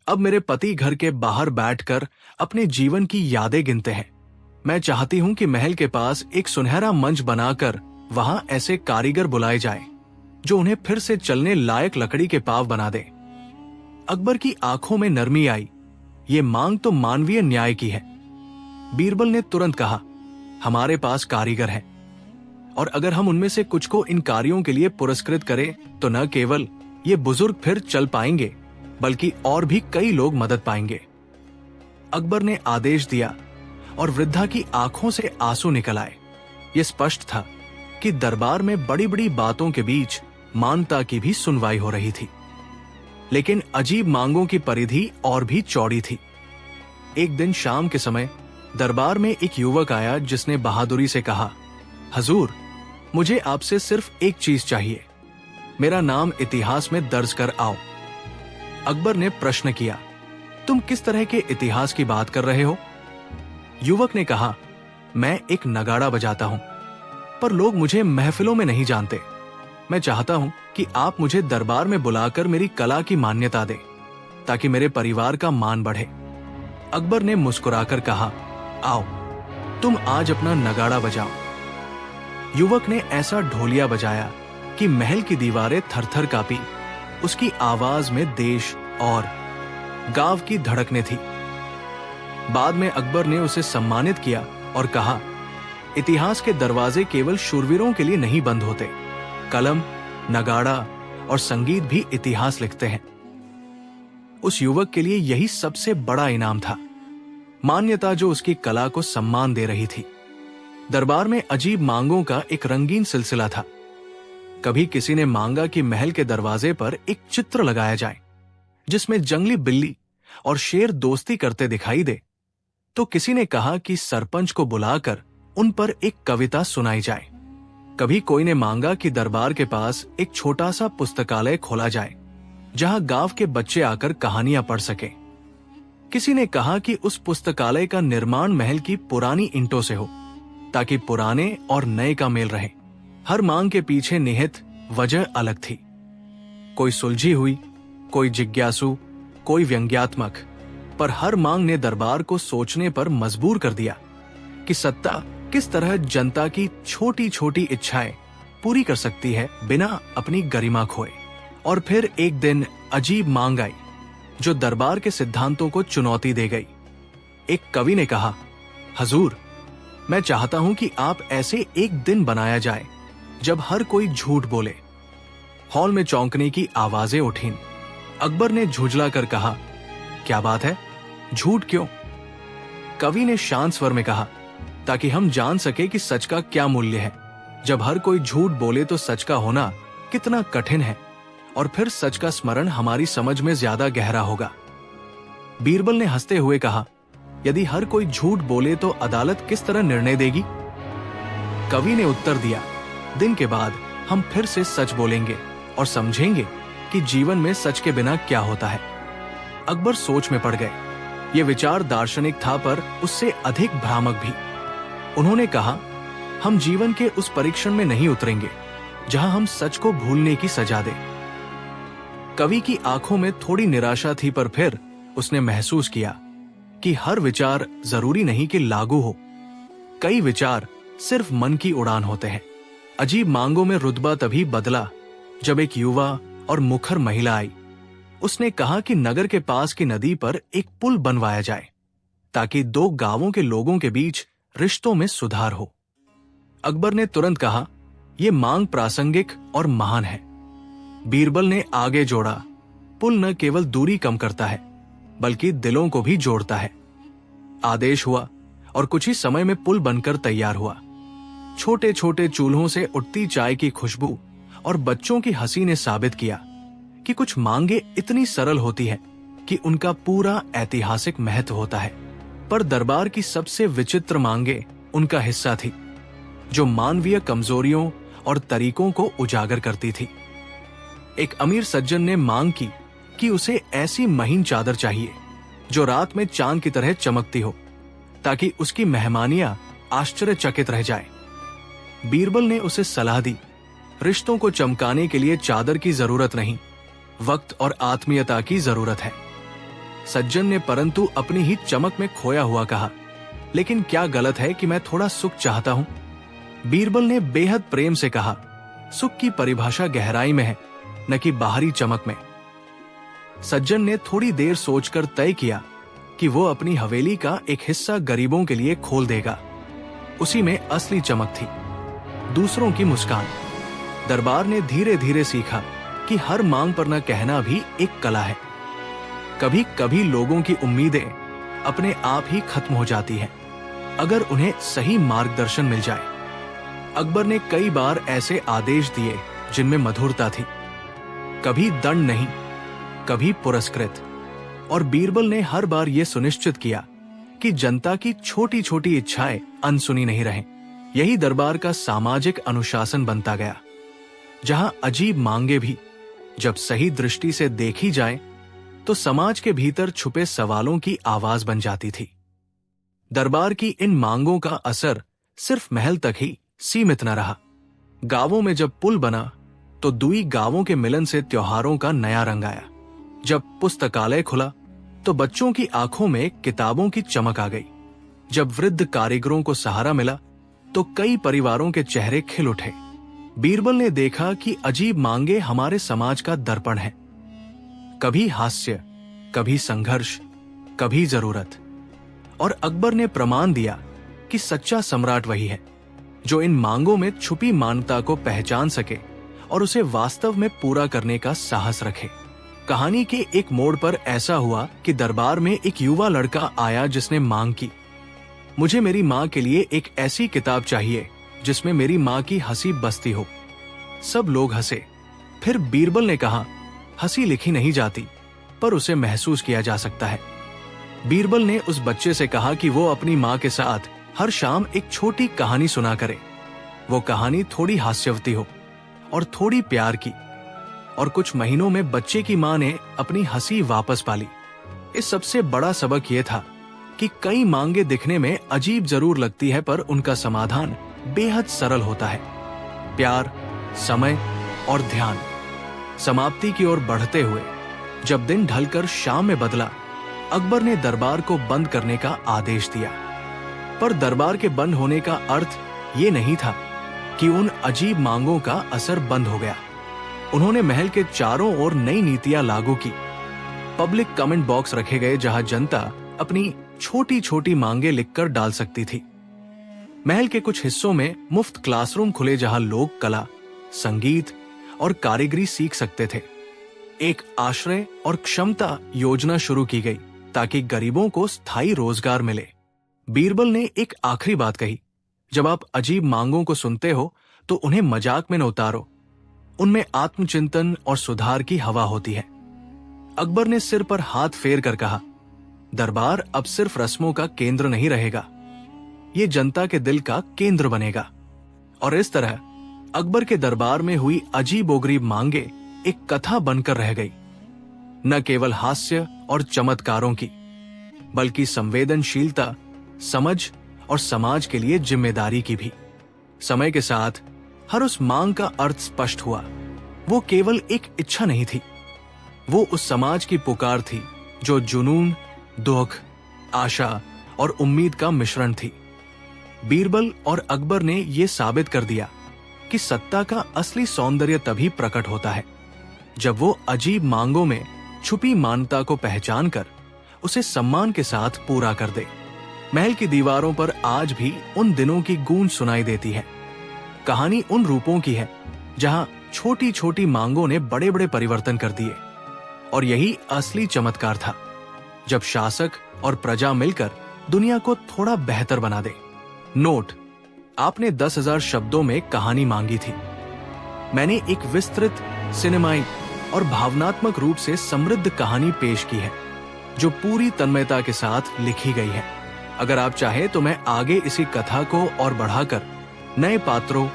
A: अब मेरे पति घर के बाहर बैठकर अपने जीवन की यादें गिनते हैं। मैं चाहती हूं कि महल के पास एक सुनहरा मंच बनाकर वहां ऐसे कारीगर बुलाए जाएं जो उन्हें फिर से चलने लायक लकड़ी के पांव बना दे। अकबर की आंखों में नरमी आई। ये मांग तो मानवीय न्याय की है। बीरबल ने तुरंत कहा, हमारे पास कारीगर हैं, और अगर हम उनमें से कुछ को इन कार्यों के लिए पुरस्कृत करें तो न केवल ये बुजुर्ग फिर चल पाएंगे, बल्कि और भी कई लोग मदद पाएंगे। अकबर ने आदेश दिया और वृद्धा की आंखों से आंसू निकल आए। यह स्पष्ट था कि दरबार में बड़ी बड़ी बातों के बीच मानवता की भी सुनवाई हो रही थी। लेकिन अजीब मांगों की परिधि और भी चौड़ी थी। एक दिन शाम के समय दरबार में एक युवक आया जिसने बहादुरी से कहा, हजूर, मुझे आपसे सिर्फ एक चीज चाहिए, मेरा नाम इतिहास में दर्ज कर आओ। अकबर ने प्रश्न किया, तुम किस तरह के इतिहास की बात कर रहे हो? युवक ने कहा, मैं एक नगाड़ा बजाता हूं, पर लोग मुझे महफिलों में नहीं जानते। मैं चाहता हूं कि आप मुझे दरबार में बुलाकर मेरी कला की मान्यता दें, ताकि मेरे परिवार का मान बढ़े। अकबर ने मुस्कुराकर कहा, आओ, तुम आज अपना नगाड़ा बजाओ। युवक ने ऐसा ढोलिया बजाया कि महल की दीवारें थरथर कांपी। उसकी आवाज में देश और गांव की धड़कनें थी। बाद में अकबर ने उसे सम्मानित किया और कहा, इतिहास के दरवाजे केवल शूरवीरों के लिए नहीं बंद होते, कलम, नगाड़ा और संगीत भी इतिहास लिखते हैं। उस युवक के लिए यही सबसे बड़ा इनाम था, मान्यता जो उसकी कला को सम्मान दे रही थी। दरबार में अजीब मांगों का एक रंगीन सिलसिला था। कभी किसी ने मांगा कि महल के दरवाजे पर एक चित्र लगाया जाए जिसमें जंगली बिल्ली और शेर दोस्ती करते दिखाई दे, तो किसी ने कहा कि सरपंच को बुलाकर उन पर एक कविता सुनाई जाए। कभी कोई ने मांगा कि दरबार के पास एक छोटा सा पुस्तकालय खोला जाए जहां गांव के बच्चे आकर कहानियां पढ़ सकें। किसी ने कहा कि उस पुस्तकालय का निर्माण महल की पुरानी ईंटों से हो, ताकि पुराने और नए का मेल रहे। हर मांग के पीछे निहित वजह अलग थी, कोई सुलझी हुई, कोई जिज्ञासु, कोई व्यंग्यात्मक, पर हर मांग ने दरबार को सोचने पर मजबूर कर दिया कि सत्ता किस तरह जनता की छोटी छोटी इच्छाएं पूरी कर सकती है बिना अपनी गरिमा खोए। और फिर एक दिन अजीब मांग आई जो दरबार के सिद्धांतों को चुनौती दे गई। एक कवि ने कहा, हजूर, मैं चाहता हूं कि आप ऐसे एक दिन बनाया जाए जब हर कोई झूठ बोले। हॉल में चौंकने की आवाजें उठीं। अकबर ने झुंझला कर कहा, क्या बात है, झूठ क्यों? कवि ने शांत स्वर में कहा, ताकि हम जान सके कि सच का क्या मूल्य है। जब हर कोई झूठ बोले तो सच का होना कितना कठिन है, और फिर सच का स्मरण हमारी समझ में ज्यादा गहरा होगा। बीरबल ने हंसते हुए कहा, यदि हर कोई झूठ बोले तो अदालत किस तरह निर्णय देगी? कवि ने उत्तर दिया, दिन के बाद हम फिर से सच बोलेंगे और समझेंगे कि जीवन में सच के बिना क्या होता है। अकबर सोच में पड़ गए। ये विचार दार्शनिक था, पर उससे अधिक भ्रामक भी। उन्होंने कहा, हम जीवन के उस परीक्षण में नहीं उतरेंगे जहां हम सच को भूलने की सजा दें। कवि की आंखों में थोड़ी निराशा थी, पर फिर उसने महसूस किया कि हर विचार जरूरी नहीं कि लागू हो। कई विचार सिर्फ मन की उड़ान होते हैं। अजीब मांगों में रुतबा तभी बदला जब एक युवा और मुखर महिला आई। उसने कहा कि नगर के पास की नदी पर एक पुल बनवाया जाए ताकि दो गांवों के लोगों के बीच रिश्तों में सुधार हो। अकबर ने तुरंत कहा, यह मांग प्रासंगिक और महान है। बीरबल ने आगे जोड़ा, पुल न केवल दूरी कम करता है बल्कि दिलों को भी जोड़ता है। आदेश हुआ और कुछ ही समय में पुल बनकर तैयार हुआ। छोटे छोटे चूल्हों से उठती चाय की खुशबू और बच्चों की हंसी ने साबित किया कि कुछ मांगे इतनी सरल होती है कि उनका पूरा ऐतिहासिक महत्व होता है। पर दरबार की सबसे विचित्र मांगे उनका हिस्सा थी, जो मानवीय कमजोरियों और तरीकों को उजागर करती थी। एक अमीर सज्जन ने मांग की कि उसे ऐसी महीन चादर चाहिए जो रात में चांद की तरह चमकती हो, ताकि उसकी मेहमानियां आश्चर्यचकित रह जाए। बीरबल ने उसे सलाह दी, रिश्तों को चमकाने के लिए चादर की जरूरत नहीं, वक्त और आत्मीयता की जरूरत है। सज्जन ने परंतु अपनी ही चमक में खोया हुआ कहा, लेकिन क्या गलत है कि मैं थोड़ा सुख चाहता हूं? बीरबल ने बेहद प्रेम से कहा, सुख की परिभाषा गहराई में है, न कि बाहरी चमक में। सज्जन ने थोड़ी देर सोचकर तय किया कि वो अपनी हवेली का एक हिस्सा गरीबों के लिए खोल देगा। उसी में असली चमक थी, दूसरों की मुस्कान। दरबार ने धीरे धीरे सीखा कि हर मांग पर न कहना भी एक कला है। कभी कभी लोगों की उम्मीदें अपने आप ही खत्म हो जाती हैं, अगर उन्हें सही मार्गदर्शन मिल जाए। अकबर ने कई बार ऐसे आदेश दिए जिनमें मधुरता थी, कभी दंड नहीं, कभी पुरस्कृत। और बीरबल ने हर बार यह सुनिश्चित किया कि जनता की छोटी छोटी इच्छाएं अनसुनी नहीं रहें। यही दरबार का सामाजिक अनुशासन बनता गया, जहां अजीब मांगे भी जब सही दृष्टि से देखी जाए तो समाज के भीतर छुपे सवालों की आवाज बन जाती थी। दरबार की इन मांगों का असर सिर्फ महल तक ही सीमित न रहा। गांवों में जब पुल बना तो दुई गांवों के मिलन से त्योहारों का नया रंग आया। जब पुस्तकालय खुला तो बच्चों की आंखों में किताबों की चमक आ गई। जब वृद्ध कारीगरों को सहारा मिला तो कई परिवारों के चेहरे खिल उठे। बीरबल ने देखा कि अजीब मांगे हमारे समाज का दर्पण है, कभी हास्य, कभी संघर्ष, कभी जरूरत। और अकबर ने प्रमाण दिया कि सच्चा सम्राट वही है जो इन मांगों में छुपी मान्यता को पहचान सके और उसे वास्तव में पूरा करने का साहस रखे। कहानी के एक मोड़ पर ऐसा हुआ कि दरबार में एक युवा लड़का आया जिसने मांग की, मुझे मेरी माँ के लिए एक ऐसी किताब चाहिए जिसमें मेरी माँ की हंसी बसती हो। सब लोग हंसे। फिर बीरबल ने कहा, हंसी लिखी नहीं जाती, पर उसे महसूस किया जा सकता है। बीरबल ने उस बच्चे से कहा कि वो अपनी माँ के साथ हर शाम एक छोटी कहानी सुना करे। वो कहानी थोड़ी हास्यवती हो और थोड़ी प्यार की। और कुछ महीनों में बच्चे की माँ ने अपनी हंसी वापस पाली। इस सबसे बड़ा सबक ये था कि कई मांगे दिखने में अजीब जरूर लगती है, पर उनका समाधान बेहद सरल होता है। प्यार, समय और ध्यान। समाप्ति की ओर बढ़ते हुए जब दिन ढलकर शाम में बदला, अकबर ने दरबार को बंद करने का आदेश दिया। पर दरबार के बंद होने का अर्थ ये नहीं था कि उन अजीब मांगों का असर बंद हो गया। उन्होंने महल के चारों ओर नई नीतियां लागू की। पब्लिक कमेंट बॉक्स रखे गए जहां जनता अपनी छोटी छोटी मांगे लिखकर डाल सकती थी। महल के कुछ हिस्सों में मुफ्त क्लासरूम खुले जहां लोग कला, संगीत और कारीगरी सीख सकते थे। एक आश्रय और क्षमता योजना शुरू की गई ताकि गरीबों को स्थायी रोजगार मिले। बीरबल ने एक आखिरी बात कही, जब आप अजीब मांगों को सुनते हो तो उन्हें मजाक में न उतारो, उनमें आत्मचिंतन और सुधार की हवा होती है। अकबर ने सिर पर हाथ फेर कर कहा, दरबार अब सिर्फ रस्मों का केंद्र नहीं रहेगा, ये जनता के दिल का केंद्र बनेगा। और इस तरह अकबर के दरबार में हुई अजीबोगरीब मांगे एक कथा बनकर रह गई, न केवल हास्य और चमत्कारों की, बल्कि संवेदनशीलता, समझ और समाज के लिए जिम्मेदारी की भी। समय के साथ हर उस मांग का अर्थ स्पष्ट हुआ। वो केवल एक इच्छा नहीं थी, वो उस समाज की पुकार थी जो जुनून, दुख, आशा और उम्मीद का मिश्रण थी। बीरबल और अकबर ने यह साबित कर दिया कि सत्ता का असली सौंदर्य तभी प्रकट होता है जब वो अजीब मांगों में छुपी मान्यता को पहचान कर उसे सम्मान के साथ पूरा कर दे। महल की दीवारों पर आज भी उन दिनों की गूंज सुनाई देती है। कहानी उन रूपों की है जहां छोटी छोटी मांगों ने बड़े बड़े परिवर्तन कर दिए। और यही असली चमत्कार था, जब शासक और प्रजा मिलकर दुनिया को थोड़ा बेहतर बना दे। नोट, आपने 10,000 शब्दों में कहानी मांगी थी। मैंने एक विस्तृत, सिनेमाई और भावनात्मक रूप से समृद्ध कहानी पेश की है जो पूरी तन्मयता के साथ लिखी गई है। अगर आप चाहे तो मैं आगे इसी कथा को और बढ़ाकर नए पात्रों,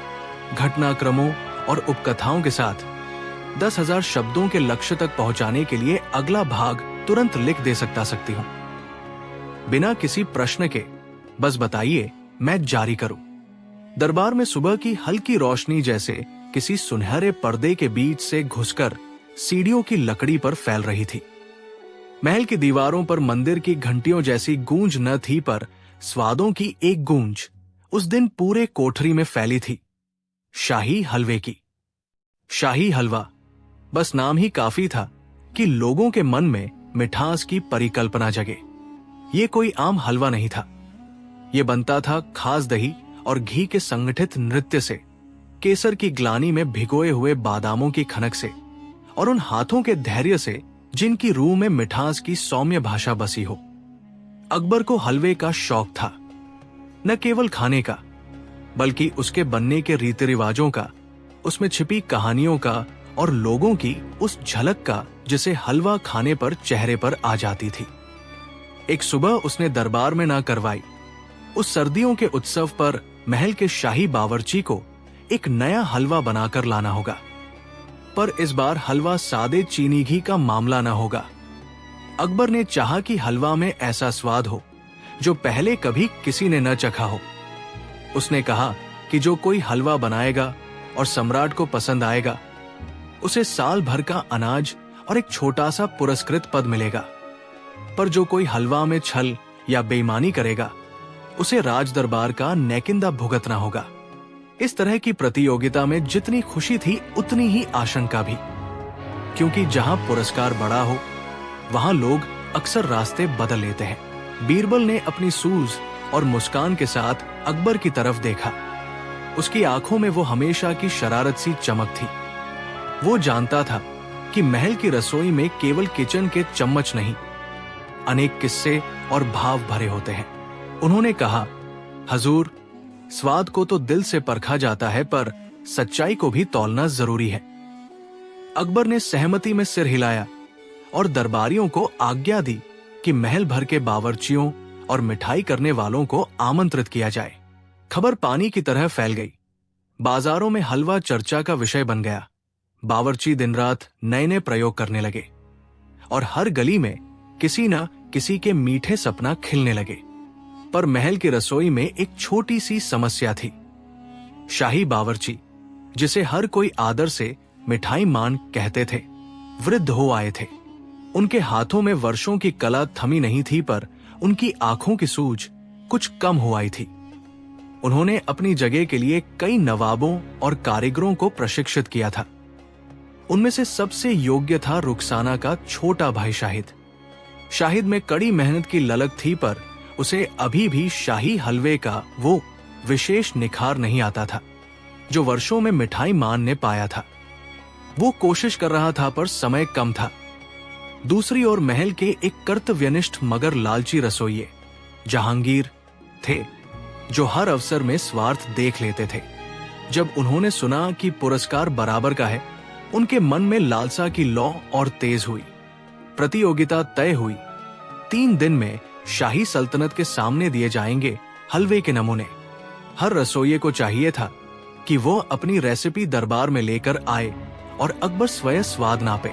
A: घटनाक्रमों और उपकथाओं के साथ 10,000 शब्दों के लक्ष्य तक पहुंचाने के लिए अगला भाग तुरंत लिख दे सकती हूं। बिना किसी प्रश्न के बस बताइए, मैं जारी करूं। दरबार में सुबह की हल्की रोशनी जैसे किसी सुनहरे पर्दे के बीच से घुसकर सीढ़ियों की लकड़ी पर फैल रही थी। महल की दीवारों पर मंदिर की घंटियों जैसी गूंज न थी, पर स्वादों की एक गूंज उस दिन पूरे कोठरी में फैली थी। शाही हलवे की। शाही हलवा, बस नाम ही काफी था कि लोगों के मन में मिठास की परिकल्पना जगे। ये कोई आम हलवा नहीं था। ये बनता था खास दही और घी के संगठित नृत्य से, केसर की ग्लानी में भिगोए हुए बादामों की खनक से और उन हाथों के धैर्य से जिनकी रूह में मिठास की सौम्य भाषा बसी हो। अकबर को हलवे का शौक था, न केवल खाने का बल्कि उसके बनने के रीति रिवाजों का, उसमें छिपी कहानियों का और लोगों की उस झलक का जिसे हलवा खाने पर चेहरे पर आ जाती थी। एक सुबह उसने दरबार में ना करवाई। उस सर्दियों के उत्सव पर महल के शाही बावर्ची को एक नया हलवा बनाकर लाना होगा, पर इस बार हलवा सादे चीनी घी का मामला ना होगा। अकबर ने चाहा कि हलवा में ऐसा स्वाद हो जो पहले कभी किसी ने न चखा हो। उसने कहा कि जो कोई हलवा बनाएगा और सम्राट को पसंद आएगा, उसे साल भर का अनाज और एक छोटा सा पुरस्कृत पद मिलेगा। पर जो कोई हलवा में छल या बेईमानी करेगा, उसे राज दरबार का नेकिंदा भुगतना होगा। इस तरह की प्रतियोगिता में जितनी खुशी थी उतनी ही आशंका भी, क्योंकि जहां पुरस्कार बड़ा हो वहां लोग अक्सर रास्ते बदल लेते हैं। बीरबल ने अपनी सूझ और मुस्कान के साथ अकबर की तरफ देखा। उसकी आंखों में वो हमेशा की शरारत सी चमक थी। वो जानता था कि महल की रसोई में केवल किचन के चम्मच नहीं, अनेक किस्से और भाव भरे होते हैं। उन्होंने कहा, हजूर, स्वाद को तो दिल से परखा जाता है, पर सच्चाई को भी तौलना जरूरी है। अकबर ने सहमति में सिर हिलाया और दरबारियों को आज्ञा दी कि महल भर के बावर्चियों और मिठाई करने वालों को आमंत्रित किया जाए। खबर पानी की तरह फैल गई। बाजारों में हलवा चर्चा का विषय बन गया। बावर्ची दिन रात नए नए प्रयोग करने लगे और हर गली में किसी न किसी के मीठे सपना खिलने लगे। पर महल की रसोई में एक छोटी सी समस्या थी। शाही बावर्ची, जिसे हर कोई आदर से मिठाई मान कहते थे, वृद्ध हो आए थे। उनके हाथों में वर्षों की कला थमी नहीं थी, पर उनकी आंखों की सूझ कुछ कम हो आई थी। उन्होंने अपनी जगह के लिए कई नवाबों और कारीगरों को प्रशिक्षित किया था। उनमें से सबसे योग्य था रुखसाना का छोटा भाई शाहिद। शाहिद में कड़ी मेहनत की ललक थी, पर उसे अभी भी शाही हलवे का वो विशेष निखार नहीं आता था जो वर्षों में मिठाई मान ने पाया था। वो कोशिश कर रहा था, पर समय कम था। दूसरी ओर महल के एक कर्तव्यनिष्ठ मगर लालची रसोइये जहांगीर थे, जो हर अवसर में स्वार्थ देख लेते थे। जब उन्होंने सुना कि पुरस्कार बराबर का है, उनके मन में लालसा की लौ और तेज हुई। प्रतियोगिता तय हुई। 3 दिन में शाही सल्तनत के सामने दिए जाएंगे हलवे के नमूने। हर रसोइये को चाहिए था कि वो अपनी रेसिपी दरबार में लेकर आए और अकबर स्वयं स्वाद नापे।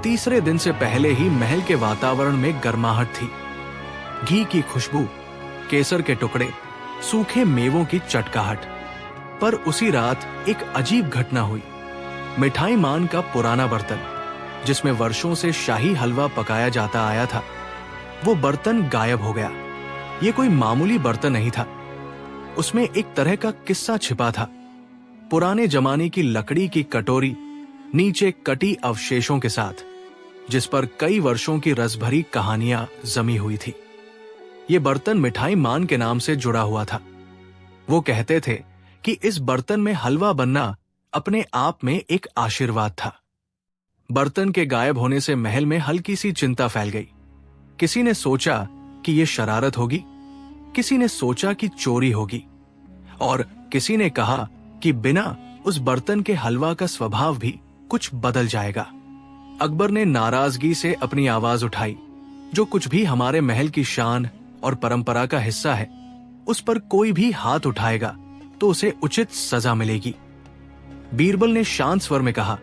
A: तीसरे दिन से पहले ही महल के वातावरण में गर्माहट थी। घी की खुशबू, केसर के टुकड़े, सूखे मेवों की चटकाहट। पर उसी रात एक अजीब घटना हुई। मिठाई मान का पुराना बर्तन, जिसमें वर्षों से शाही हलवा पकाया जाता आया था, वो बर्तन गायब हो गया। ये कोई मामूली बर्तन नहीं था। उसमें एक तरह का किस्सा छिपा था। पुराने जमाने की लकड़ी की कटोरी, नीचे कटी अवशेषों के साथ, जिस पर कई वर्षों की रसभरी कहानियां जमी हुई थी। ये बर्तन मिठाई मान के नाम से जुड़ा हुआ था। वो कहते थे कि इस बर्तन में हलवा बनना अपने आप में एक आशीर्वाद था। बर्तन के गायब होने से महल में हल्की सी चिंता फैल गई। किसी ने सोचा कि यह शरारत होगी, किसी ने सोचा कि चोरी होगी, और किसी ने कहा कि बिना उस बर्तन के हलवा का स्वभाव भी कुछ बदल जाएगा। अकबर ने नाराजगी से अपनी आवाज उठाई, जो कुछ भी हमारे महल की शान और परंपरा का हिस्सा है, उस पर कोई भी हाथ उठाएगा तो उसे उचित सजा मिलेगी। बीरबल ने शांत स्वर में कहा,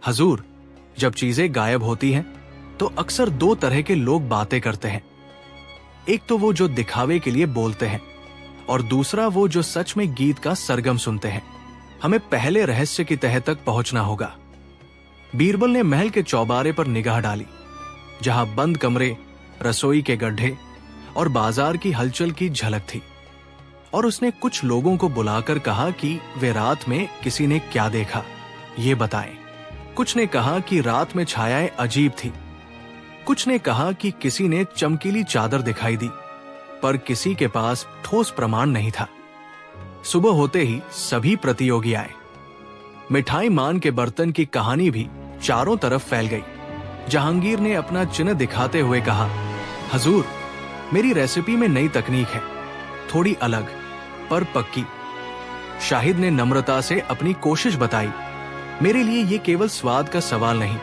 A: हजूर, जब चीजें गायब होती हैं तो अक्सर 2 तरह के लोग बातें करते हैं। एक तो वो जो दिखावे के लिए बोलते हैं, और दूसरा वो जो सच में गीत का सरगम सुनते हैं। हमें पहले रहस्य की तह तक पहुंचना होगा। बीरबल ने महल के चौबारे पर निगाह डाली, जहां बंद कमरे, रसोई के गड्ढे और बाजार की हलचल की झलक थी। और उसने कुछ लोगों को बुलाकर कहा कि वे रात में किसी ने क्या देखा, ये बताएं। कुछ ने कहा कि रात में छायाएं अजीब थी। कुछ ने कहा कि किसी ने चमकीली चादर दिखाई दी, पर किसी के पास ठोस प्रमाण नहीं था। सुबह होते ही सभी प्रतियोगी आए। मिठाई मान के बर्तन की कहानी भी चारों तरफ फैल गई। जहांगीर ने अपना चिन्ह दिखाते हुए कहा, हजूर, मेरी रेसिपी में नई तकनीक है, थोड़ी अलग पर पक्की। शाहिद ने नम्रता से अपनी कोशिश बताई। मेरे लिए ये केवल स्वाद का सवाल नहीं,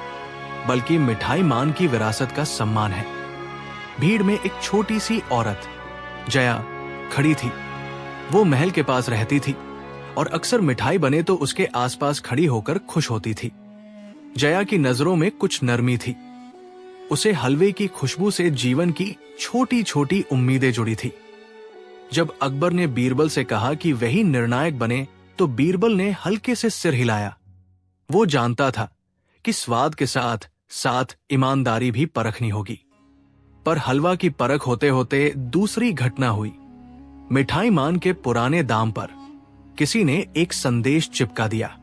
A: बल्कि मिठाई मान की विरासत का सम्मान है। भीड़ में एक छोटी सी औरत जया खड़ी थी। वो महल के पास रहती थी और अक्सर मिठाई बने तो उसके आसपास खड़ी होकर खुश होती थी। जया की नजरों में कुछ नरमी थी। उसे हलवे की खुशबू से जीवन की छोटी छोटी उम्मीदें जुड़ी थी। जब अकबर ने बीरबल से कहा कि वही निर्णायक बने, तो बीरबल ने हल्के से सिर हिलाया। वो जानता था कि स्वाद के साथ साथ ईमानदारी भी परखनी होगी। पर हलवा की परख होते होते दूसरी घटना हुई। मिठाई मान के पुराने दाम पर किसी ने एक संदेश चिपका दिया।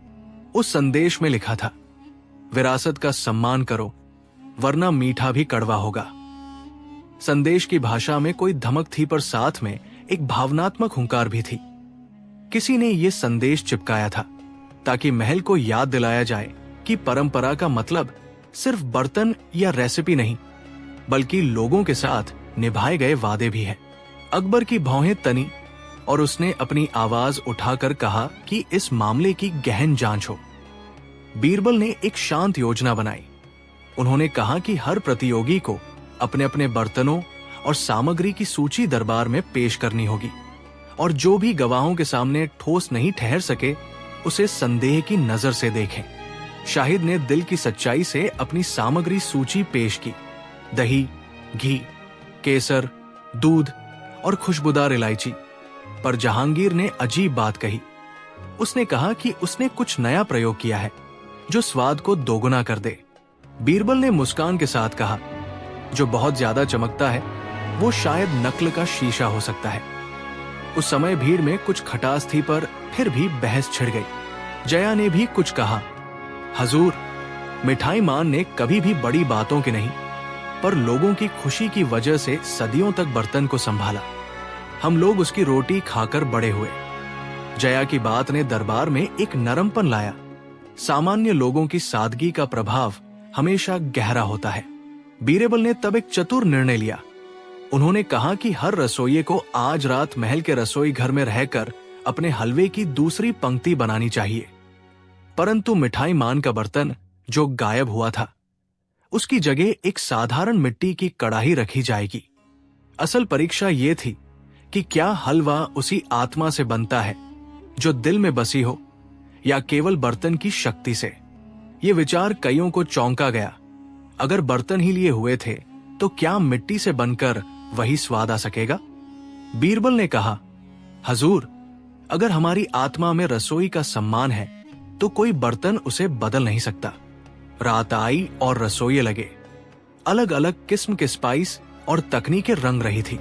A: उस संदेश में लिखा था, विरासत का सम्मान करो, वरना मीठा भी कड़वा होगा। संदेश की भाषा में कोई धमक थी, पर साथ में एक भावनात्मक हुंकार भी थी। किसी ने यह संदेश चिपकाया था ताकि महल को याद दिलाया जाए कि परंपरा का मतलब सिर्फ बर्तन या रेसिपी नहीं, बल्कि लोगों के साथ निभाए गए वादे भी हैं। अकबर की भौहें तनी और उसने अपनी आवाज उठाकर कहा कि इस मामले की गहन जांच हो। बीरबल ने एक शांत योजना बनाई। उन्होंने कहा कि हर प्रतियोगी को अपने अपने बर्तनों और सामग्री की सूची दरबार में पेश करनी होगी, और जो भी गवाहों के सामने ठोस नहीं ठहर सके उसे संदेह की नजर से देखें। शाहिद ने दिल की सच्चाई से अपनी सामग्री सूची पेश की। दही, घी, केसर, दूध और खुशबूदार इलायची। पर जहांगीर ने अजीब बात कही। उसने कहा कि उसने कुछ नया प्रयोग किया है जो स्वाद को दोगुना कर दे। बीरबल ने मुस्कान के साथ कहा, जो बहुत ज्यादा चमकता है वो शायद नकल का शीशा हो सकता है। उस समय भीड़ में कुछ खटास थी, पर फिर भी बहस छिड़ गई। जया ने भी कुछ कहा। हजूर, मिठाई मान ने कभी भी बड़ी बातों की नहीं, पर लोगों की खुशी की वजह से सदियों तक बर्तन को संभाला। हम लोग उसकी रोटी खाकर बड़े हुए। जया की बात ने दरबार में एक नरमपन लाया। सामान्य लोगों की सादगी का प्रभाव हमेशा गहरा होता है। बीरबल ने तब एक चतुर निर्णय लिया। उन्होंने कहा कि हर रसोइये को आज रात महल के रसोई घर में रहकर अपने हलवे की दूसरी पंक्ति बनानी चाहिए। परंतु मिठाई मान का बर्तन जो गायब हुआ था, उसकी जगह एक साधारण मिट्टी की कड़ाही रखी जाएगी। असल परीक्षा ये थी कि क्या हलवा उसी आत्मा से बनता है जो दिल में बसी हो, या केवल बर्तन की शक्ति से। ये विचार कईयों को चौंका गया। अगर बर्तन ही लिए हुए थे तो क्या मिट्टी से बनकर वही स्वाद आ सकेगा? बीरबल ने कहा, हजूर, अगर हमारी आत्मा में रसोई का सम्मान है तो कोई बर्तन उसे बदल नहीं सकता। रात आई और रसोइये लगे। अलग अलग किस्म के स्पाइस और तकनीकें रंग रही थी।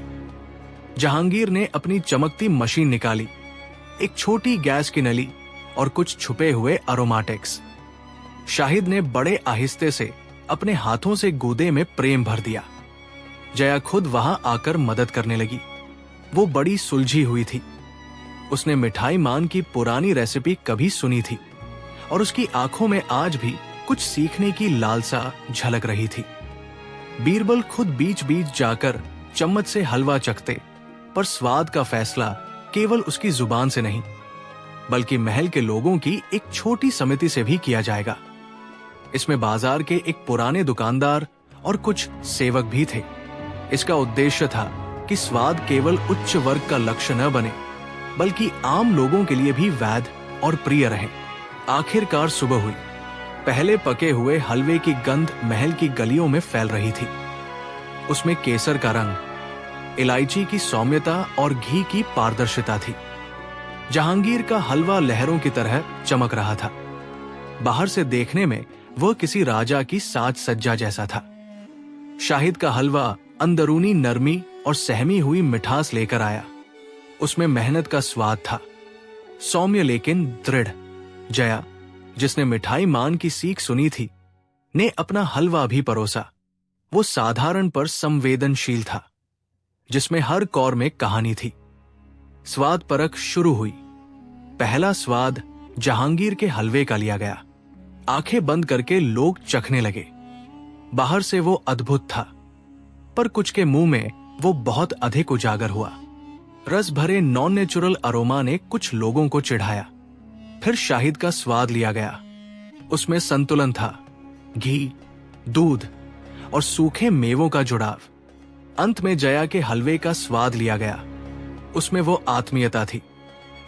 A: जहांगीर ने अपनी चमकती मशीन निकाली, एक छोटी गैस की नली और कुछ छुपे हुए अरोमाटिक्स। शाहिद ने बड़े आहिस्ते से अपने हाथों से गूदे में प्रेम भर दिया। जया खुद वहां आकर मदद करने लगी। वो बड़ी सुलझी हुई थी। उसने मिठाई मान की पुरानी रेसिपी कभी सुनी थी और उसकी आंखों में आज भी कुछ सीखने की लालसा झलक रही थी। बीरबल खुद बीच बीच जाकर चम्मच से हलवा चखते, पर स्वाद का फैसला केवल उसकी जुबान से नहीं, बल्कि महल के लोगों की एक छोटी समिति से भी किया जाएगा। इसमें बाजार के एक पुराने दुकानदार और कुछ सेवक भी थे। इसका उद्देश्य था कि स्वाद केवल उच्च वर्ग का लक्ष्य न बने, बल्कि आम लोगों के लिए भी वैध और प्रिय रहे। आखिरकार सुबह हुई। पहले पके हुए हलवे की गंध महल की गलियों में फैल रही थी। उसमें केसर का रंग, इलायची की सौम्यता और घी की पारदर्शिता थी। जहांगीर का हलवा लहरों की तरह चमक रहा था। बाहर से देखने में वह किसी राजा की साज सज्जा जैसा था। शाहिद का हलवा अंदरूनी नरमी और सहमी हुई मिठास लेकर आया। उसमें मेहनत का स्वाद था, सौम्य लेकिन दृढ़। जया, जिसने मिठाई मान की सीख सुनी थी, ने अपना हलवा भी परोसा। वो साधारण पर संवेदनशील था, जिसमें हर कौर में कहानी थी। स्वाद परख शुरू हुई। पहला स्वाद जहांगीर के हलवे का लिया गया। आंखें बंद करके लोग चखने लगे। बाहर से वो अद्भुत था, पर कुछ के मुंह में वो बहुत अधिक उजागर हुआ। रस भरे नॉन नेचुरल अरोमा ने कुछ लोगों को चिढ़ाया। फिर शाहिद का स्वाद लिया गया। उसमें संतुलन था, घी, दूध और सूखे मेवों का जुड़ाव। अंत में जया के हलवे का स्वाद लिया गया। उसमें वो आत्मीयता थी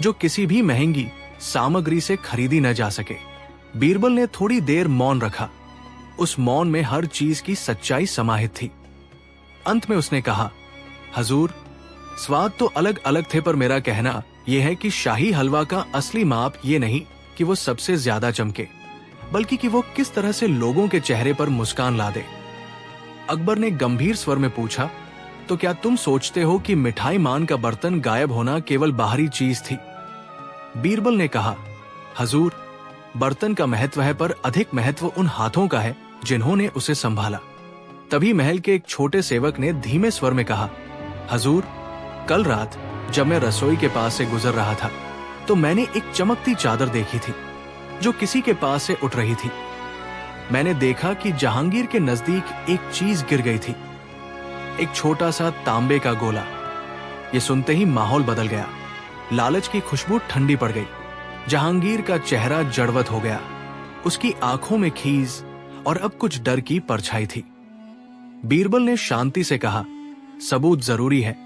A: जो किसी भी महंगी सामग्री से खरीदी न जा सके। बीरबल ने थोड़ी देर मौन रखा। उस मौन में हर चीज की सच्चाई समाहित थी। अंत में उसने कहा, हजूर, स्वाद तो अलग अलग थे, पर मेरा कहना यह है कि शाही हलवा का असली माप ये नहीं कि वो सबसे ज्यादा चमके, बल्कि कि वो किस तरह से लोगों के चेहरे पर मुस्कान ला दे। अकबर ने गंभीर स्वर में पूछा, तो क्या तुम सोचते हो कि मिठाई मान का बर्तन गायब होना केवल बाहरी चीज थी? बीरबल ने कहा, हजूर, बर्तन का महत्व है, पर अधिक महत्व उन हाथों का है जिन्होंने उसे संभाला। तभी महल के एक छोटे सेवक ने धीमे स्वर में कहा, हजूर, कल रात जब मैं रसोई के पास से गुजर रहा था तो मैंने एक चमकती चादर देखी थी जो किसी के पास से उठ रही थी। मैंने देखा कि जहांगीर के नजदीक एक चीज गिर गई थी, एक छोटा सा तांबे का गोला। ये सुनते ही माहौल बदल गया। लालच की खुशबू ठंडी पड़ गई। जहांगीर का चेहरा जड़वत हो गया। उसकी आंखों में खीज और अब कुछ डर की परछाई थी। बीरबल ने शांति से कहा, सबूत जरूरी है,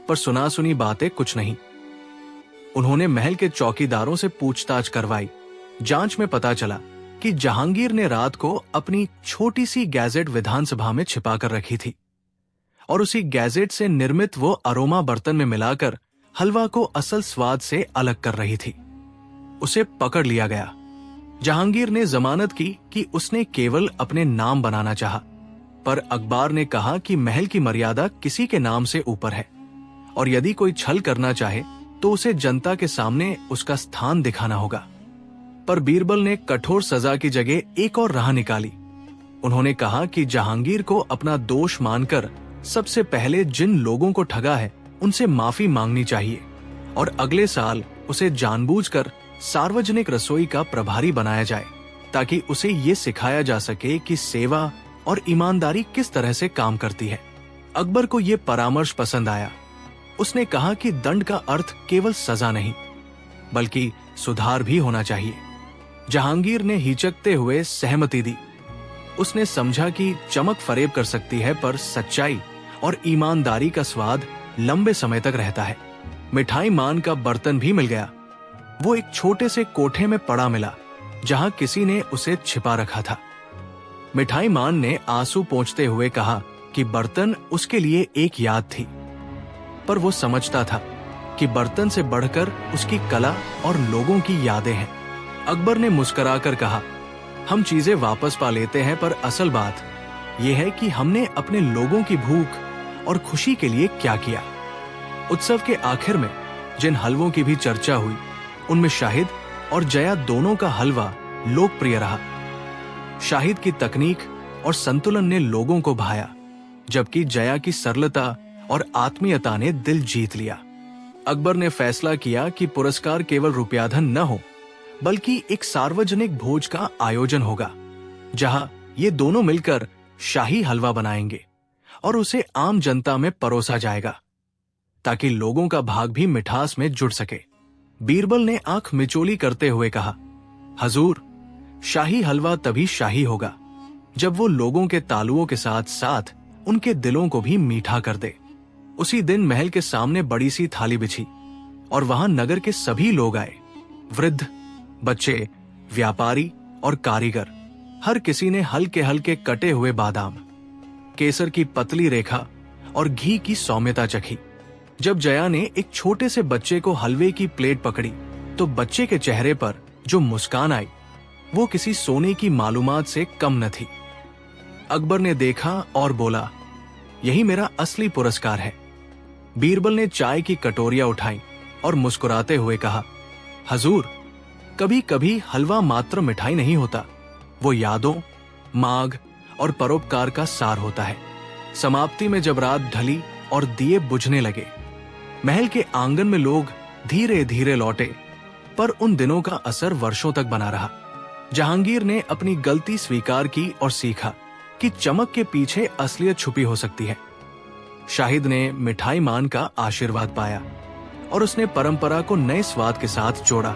A: पर सुना सुनी बातें कुछ नहीं। उन्होंने महल के चौकीदारों से पूछताछ करवाई। जांच में पता चला कि जहांगीर ने रात को अपनी छोटी सी गैजेट विधानसभा में छिपा कर रखी थी और उसी गैजेट से निर्मित वो अरोमा बर्तन में मिलाकर हलवा को असल स्वाद से अलग कर रही थी। उसे पकड़ लिया गया। जहांगीर ने जमानत की कि उसने केवल अपने नाम बनाना चाहा, पर अखबार ने कहा कि महल की मर्यादा किसी के नाम से ऊपर है और यदि कोई छल करना चाहे तो उसे जनता के सामने उसका स्थान दिखाना होगा। पर बीरबल ने कठोर सजा की जगह एक और राह निकाली। उन्होंने कहा कि जहांगीर को अपना दोष मानकर सबसे पहले जिन लोगों को ठगा है उनसे माफी मांगनी चाहिए और अगले साल उसे जानबूझकर सार्वजनिक रसोई का प्रभारी बनाया जाए, ताकि उसे ये सिखाया जा सके कि सेवा और ईमानदारी किस तरह से काम करती है। अकबर को यह परामर्श पसंद आया। उसने कहा कि दंड का अर्थ केवल सजा नहीं, बल्कि सुधार भी होना चाहिए। जहांगीर ने हिचकते हुए सहमति दी। उसने समझा कि चमक फरेब कर सकती है, पर सच्चाई और ईमानदारी का स्वाद लंबे समय तक रहता है। मिठाई मान का बर्तन भी मिल गया। वो एक छोटे से कोठे में पड़ा मिला, जहां किसी ने उसे छिपा रखा था। मिठाई मान ने आंसू पोंछते हुए कहा कि बर्तन उसके लिए एक याद थी, पर वो समझता था कि बर्तन से बढ़कर उसकी कला और लोगों की यादें हैं। अकबर ने मुस्कुराकर कहा, हम चीजें वापस पा लेते हैं, पर असल बात यह है कि हमने अपने लोगों की भूख और खुशी के लिए क्या किया। उत्सव के आखिर में जिन हलवों की भी चर्चा हुई, उनमें शाहिद और जया दोनों का हलवा लोकप्रिय रहा। शाहिद की तकनीक और संतुलन ने लोगों को भाया, जबकि जया की सरलता और आत्मीयता ने दिल जीत लिया। अकबर ने फैसला किया कि पुरस्कार केवल रुपयाधन न हो, बल्कि एक सार्वजनिक भोज का आयोजन होगा, जहां ये दोनों मिलकर शाही हलवा बनाएंगे और उसे आम जनता में परोसा जाएगा, ताकि लोगों का भाग भी मिठास में जुड़ सके। बीरबल ने आंख मिचोली करते हुए कहा, हजूर, शाही हलवा तभी शाही होगा जब वो लोगों के तालुओं के साथ साथ उनके दिलों को भी मीठा कर दे। उसी दिन महल के सामने बड़ी सी थाली बिछी और वहां नगर के सभी लोग आए। वृद्ध, बच्चे, व्यापारी और कारीगर, हर किसी ने हल्के हल्के कटे हुए बादाम, केसर की पतली रेखा और घी की सौम्यता चखी। जब जया ने एक छोटे से बच्चे को हलवे की प्लेट पकड़ी, तो बच्चे के चेहरे पर जो मुस्कान आई, वो किसी सोने की मालूमात से कम न थी। अकबर ने देखा और बोला, यही मेरा असली पुरस्कार है। बीरबल ने चाय की कटोरियां उठाई और मुस्कुराते हुए कहा, हजूर, कभी कभी हलवा मात्र मिठाई नहीं होता, वो यादों, माग और परोपकार का सार होता है। समाप्ति में जब रात ढली और दिए बुझने लगे, महल के आंगन में लोग धीरे धीरे लौटे, पर उन दिनों का असर वर्षों तक बना रहा। जहांगीर ने अपनी गलती स्वीकार की और सीखा कि चमक के पीछे असलियत छुपी हो सकती है। शाहिद ने मिठाई मान का आशीर्वाद पाया और उसने परंपरा को नए स्वाद के साथ जोड़ा।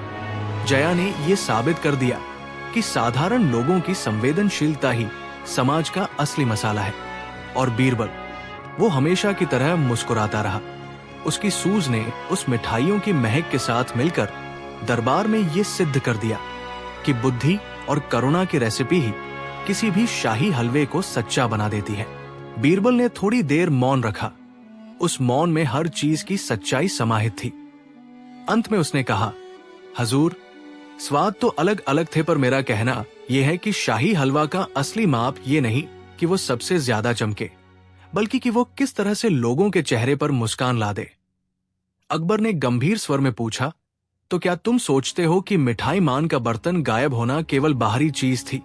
A: जया ने यह साबित कर दिया कि कि साधारण लोगों की संवेदनशीलता ही समाज का असली मसाला है। और बीरबल, वो हमेशा की तरह मुस्कुराता रहा। उसकी सूझ ने उस मिठाइयों की महक के साथ मिलकर दरबार में ये सिद्ध कर दिया कि बुद्धि और करुणा की रेसिपी ही किसी भी शाही हलवे को सच्चा बना देती है। बीरबल ने थोड़ी देर मौन रखा। उस मौन में हर चीज की सच्चाई समाहित थी। अंत में उसने कहा, हजूर, स्वाद तो अलग अलग थे, पर मेरा कहना यह है कि शाही हलवा का असली माप ये नहीं कि वो सबसे ज्यादा चमके, बल्कि कि वो किस तरह से लोगों के चेहरे पर मुस्कान ला दे। अकबर ने गंभीर स्वर में पूछा, तो क्या तुम सोचते हो कि मिठाई मान का बर्तन गायब होना केवल बाहरी चीज थी?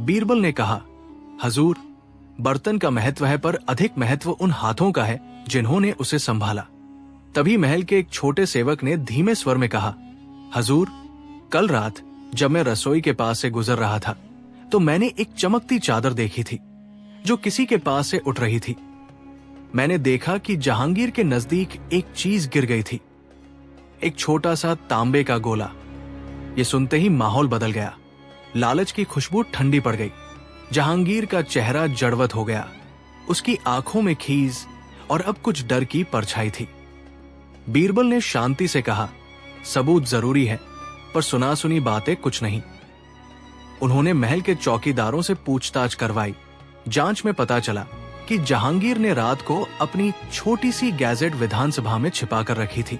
A: बीरबल ने कहा, हजूर, बर्तन का महत्व है, पर अधिक महत्व उन हाथों का है जिन्होंने उसे संभाला। तभी महल के एक छोटे सेवक ने धीमे स्वर में कहा, हजूर, कल रात जब मैं रसोई के पास से गुजर रहा था तो मैंने एक चमकती चादर देखी थी जो किसी के पास से उठ रही थी। मैंने देखा कि जहांगीर के नजदीक एक चीज गिर गई थी, एक छोटा सा तांबे का गोला। ये सुनते ही माहौल बदल गया। लालच की खुशबू ठंडी पड़ गई। जहांगीर का चेहरा जड़वत हो गया। उसकी आंखों में खीज और अब कुछ डर की परछाई थी। बीरबल ने शांति से कहा, सबूत जरूरी है, पर सुना सुनी बातें कुछ नहीं। उन्होंने महल के चौकीदारों से पूछताछ करवाई। जांच में पता चला कि जहांगीर ने रात को अपनी छोटी सी गैजेट विधानसभा में छिपा कर रखी थी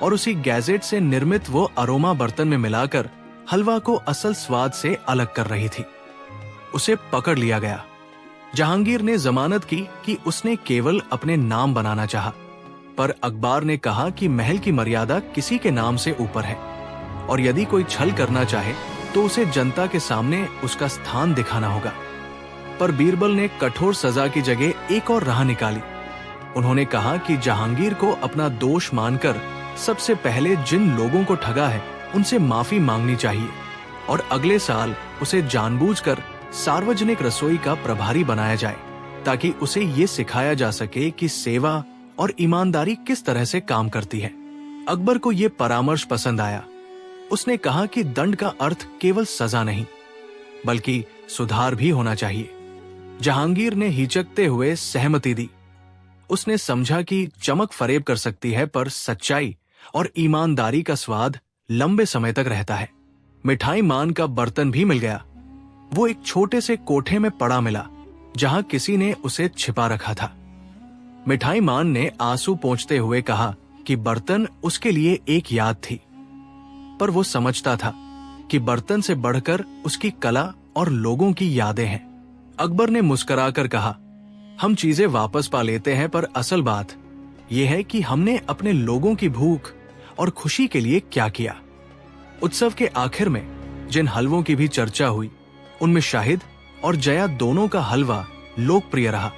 A: और उसी गैजेट से निर्मित वो अरोमा बर्तन में मिलाकर हलवा को असल स्वाद से अलग कर रही थी। उसे पकड़ लिया गया। जहांगीर ने जमानत की कि उसने केवल अपने नाम बनाना चाहा, पर अखबार ने कहा कि महल की मर्यादा किसी के नाम से ऊपर है और यदि कोई छल करना चाहे तो उसे जनता के सामने उसका स्थान दिखाना होगा। पर बीरबल ने कठोर सजा की जगह एक और राह निकाली। उन्होंने कहा कि जहांगीर को अपना दोष मानकर सबसे पहले जिन लोगों को ठगा है उनसे माफी मांगनी चाहिए और अगले साल उसे जानबूझकर सार्वजनिक रसोई का प्रभारी बनाया जाए, ताकि उसे ये सिखाया जा सके कि सेवा और ईमानदारी किस तरह से काम करती है। अकबर को ये परामर्श पसंद आया। उसने कहा कि दंड का अर्थ केवल सजा नहीं, बल्कि सुधार भी होना चाहिए। जहांगीर ने हिचकते हुए सहमति दी। उसने समझा कि चमक फरेब कर सकती है, पर सच्चाई और ईमानदारी का स्वाद लंबे समय तक रहता है। मिठाई मान का बर्तन भी मिल गया। वो एक छोटे से कोठे में पड़ा मिला, जहां किसी ने उसे छिपा रखा था। मिठाई मान ने आंसू पोंछते हुए कहा कि बर्तन उसके लिए एक याद थी, पर वो समझता था कि बर्तन से बढ़कर उसकी कला और लोगों की यादें हैं। अकबर ने मुस्कुराकर कहा, हम चीजें वापस पा लेते हैं, पर असल बात यह है कि हमने अपने लोगों की भूख और खुशी के लिए क्या किया। उत्सव के आखिर में जिन हलवों की भी चर्चा हुई, उनमें शाहिद और जया दोनों का हलवा लोकप्रिय रहा।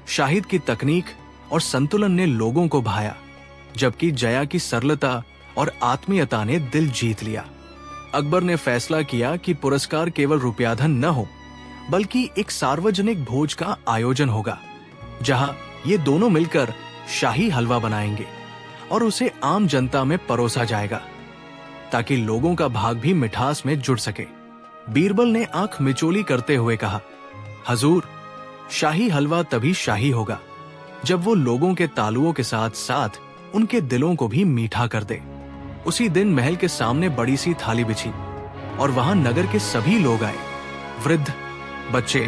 A: शाहिद की तकनीक और संतुलन ने लोगों को भाया, जबकि जया की सरलता और आत्मीयता ने दिल जीत लिया। अकबर ने फैसला किया कि पुरस्कार केवल रुपयाधन न हो, बल्कि एक सार्वजनिक भोज का आयोजन होगा, जहां ये दोनों मिलकर शाही हलवा बनाएंगे और उसे आम जनता में परोसा जाएगा, ताकि लोगों का भाग भी मिठास में जुड़ सके। बीरबल ने आंख मिचोली करते हुए कहा, हजूर, शाही हलवा तभी शाही होगा जब वो लोगों के तालुओं के साथ साथ उनके दिलों को भी मीठा कर दे। उसी दिन महल के सामने बड़ी सी थाली बिछी और वहां नगर के सभी लोग आए। वृद्ध, बच्चे,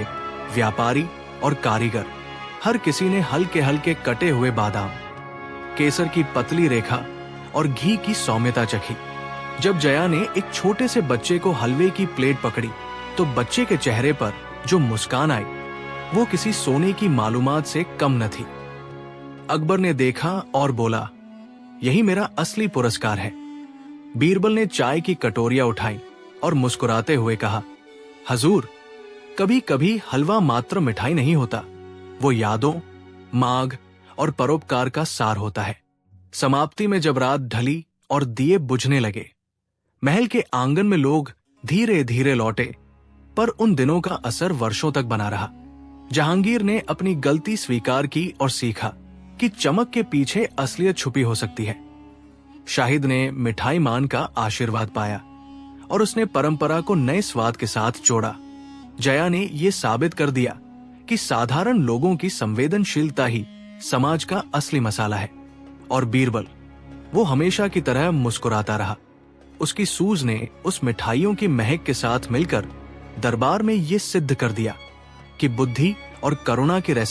A: व्यापारी और कारीगर, हर किसी ने हल्के हल्के कटे हुए बादाम, केसर की पतली रेखा और घी की सौम्यता चखी। जब जया ने एक छोटे से बच्चे को हलवे की प्लेट पकड़ी तो बच्चे के चेहरे पर जो मुस्कान आई, वो किसी सोने की मालूमात से कम न थी। अकबर ने देखा और बोला, यही मेरा असली पुरस्कार है। बीरबल ने चाय की कटोरियां उठाई और मुस्कुराते हुए कहा, हजूर, कभी कभी हलवा मात्र मिठाई नहीं होता, वो यादों, मांग और परोपकार का सार होता है। समाप्ति में जब रात ढली और दिए बुझने लगे, महल के आंगन में लोग धीरे धीरे लौटे, पर उन दिनों का असर वर्षों तक बना रहा। जहांगीर ने अपनी गलती स्वीकार की और सीखा कि चमक के पीछे असलियत छुपी हो सकती है। शाहिद ने मिठाई मान का आशीर्वाद पाया और उसने परंपरा को नए स्वाद के साथ जोड़ा। जया ने यह साबित कर दिया कि साधारण लोगों की संवेदनशीलता ही समाज का असली मसाला है। और बीरबल, वो हमेशा की तरह मुस्कुराता रहा। उसकी सूझ ने उस मिठाइयों की महक के साथ मिलकर दरबार में ये सिद्ध कर दिया कि बुद्धि और करुणा की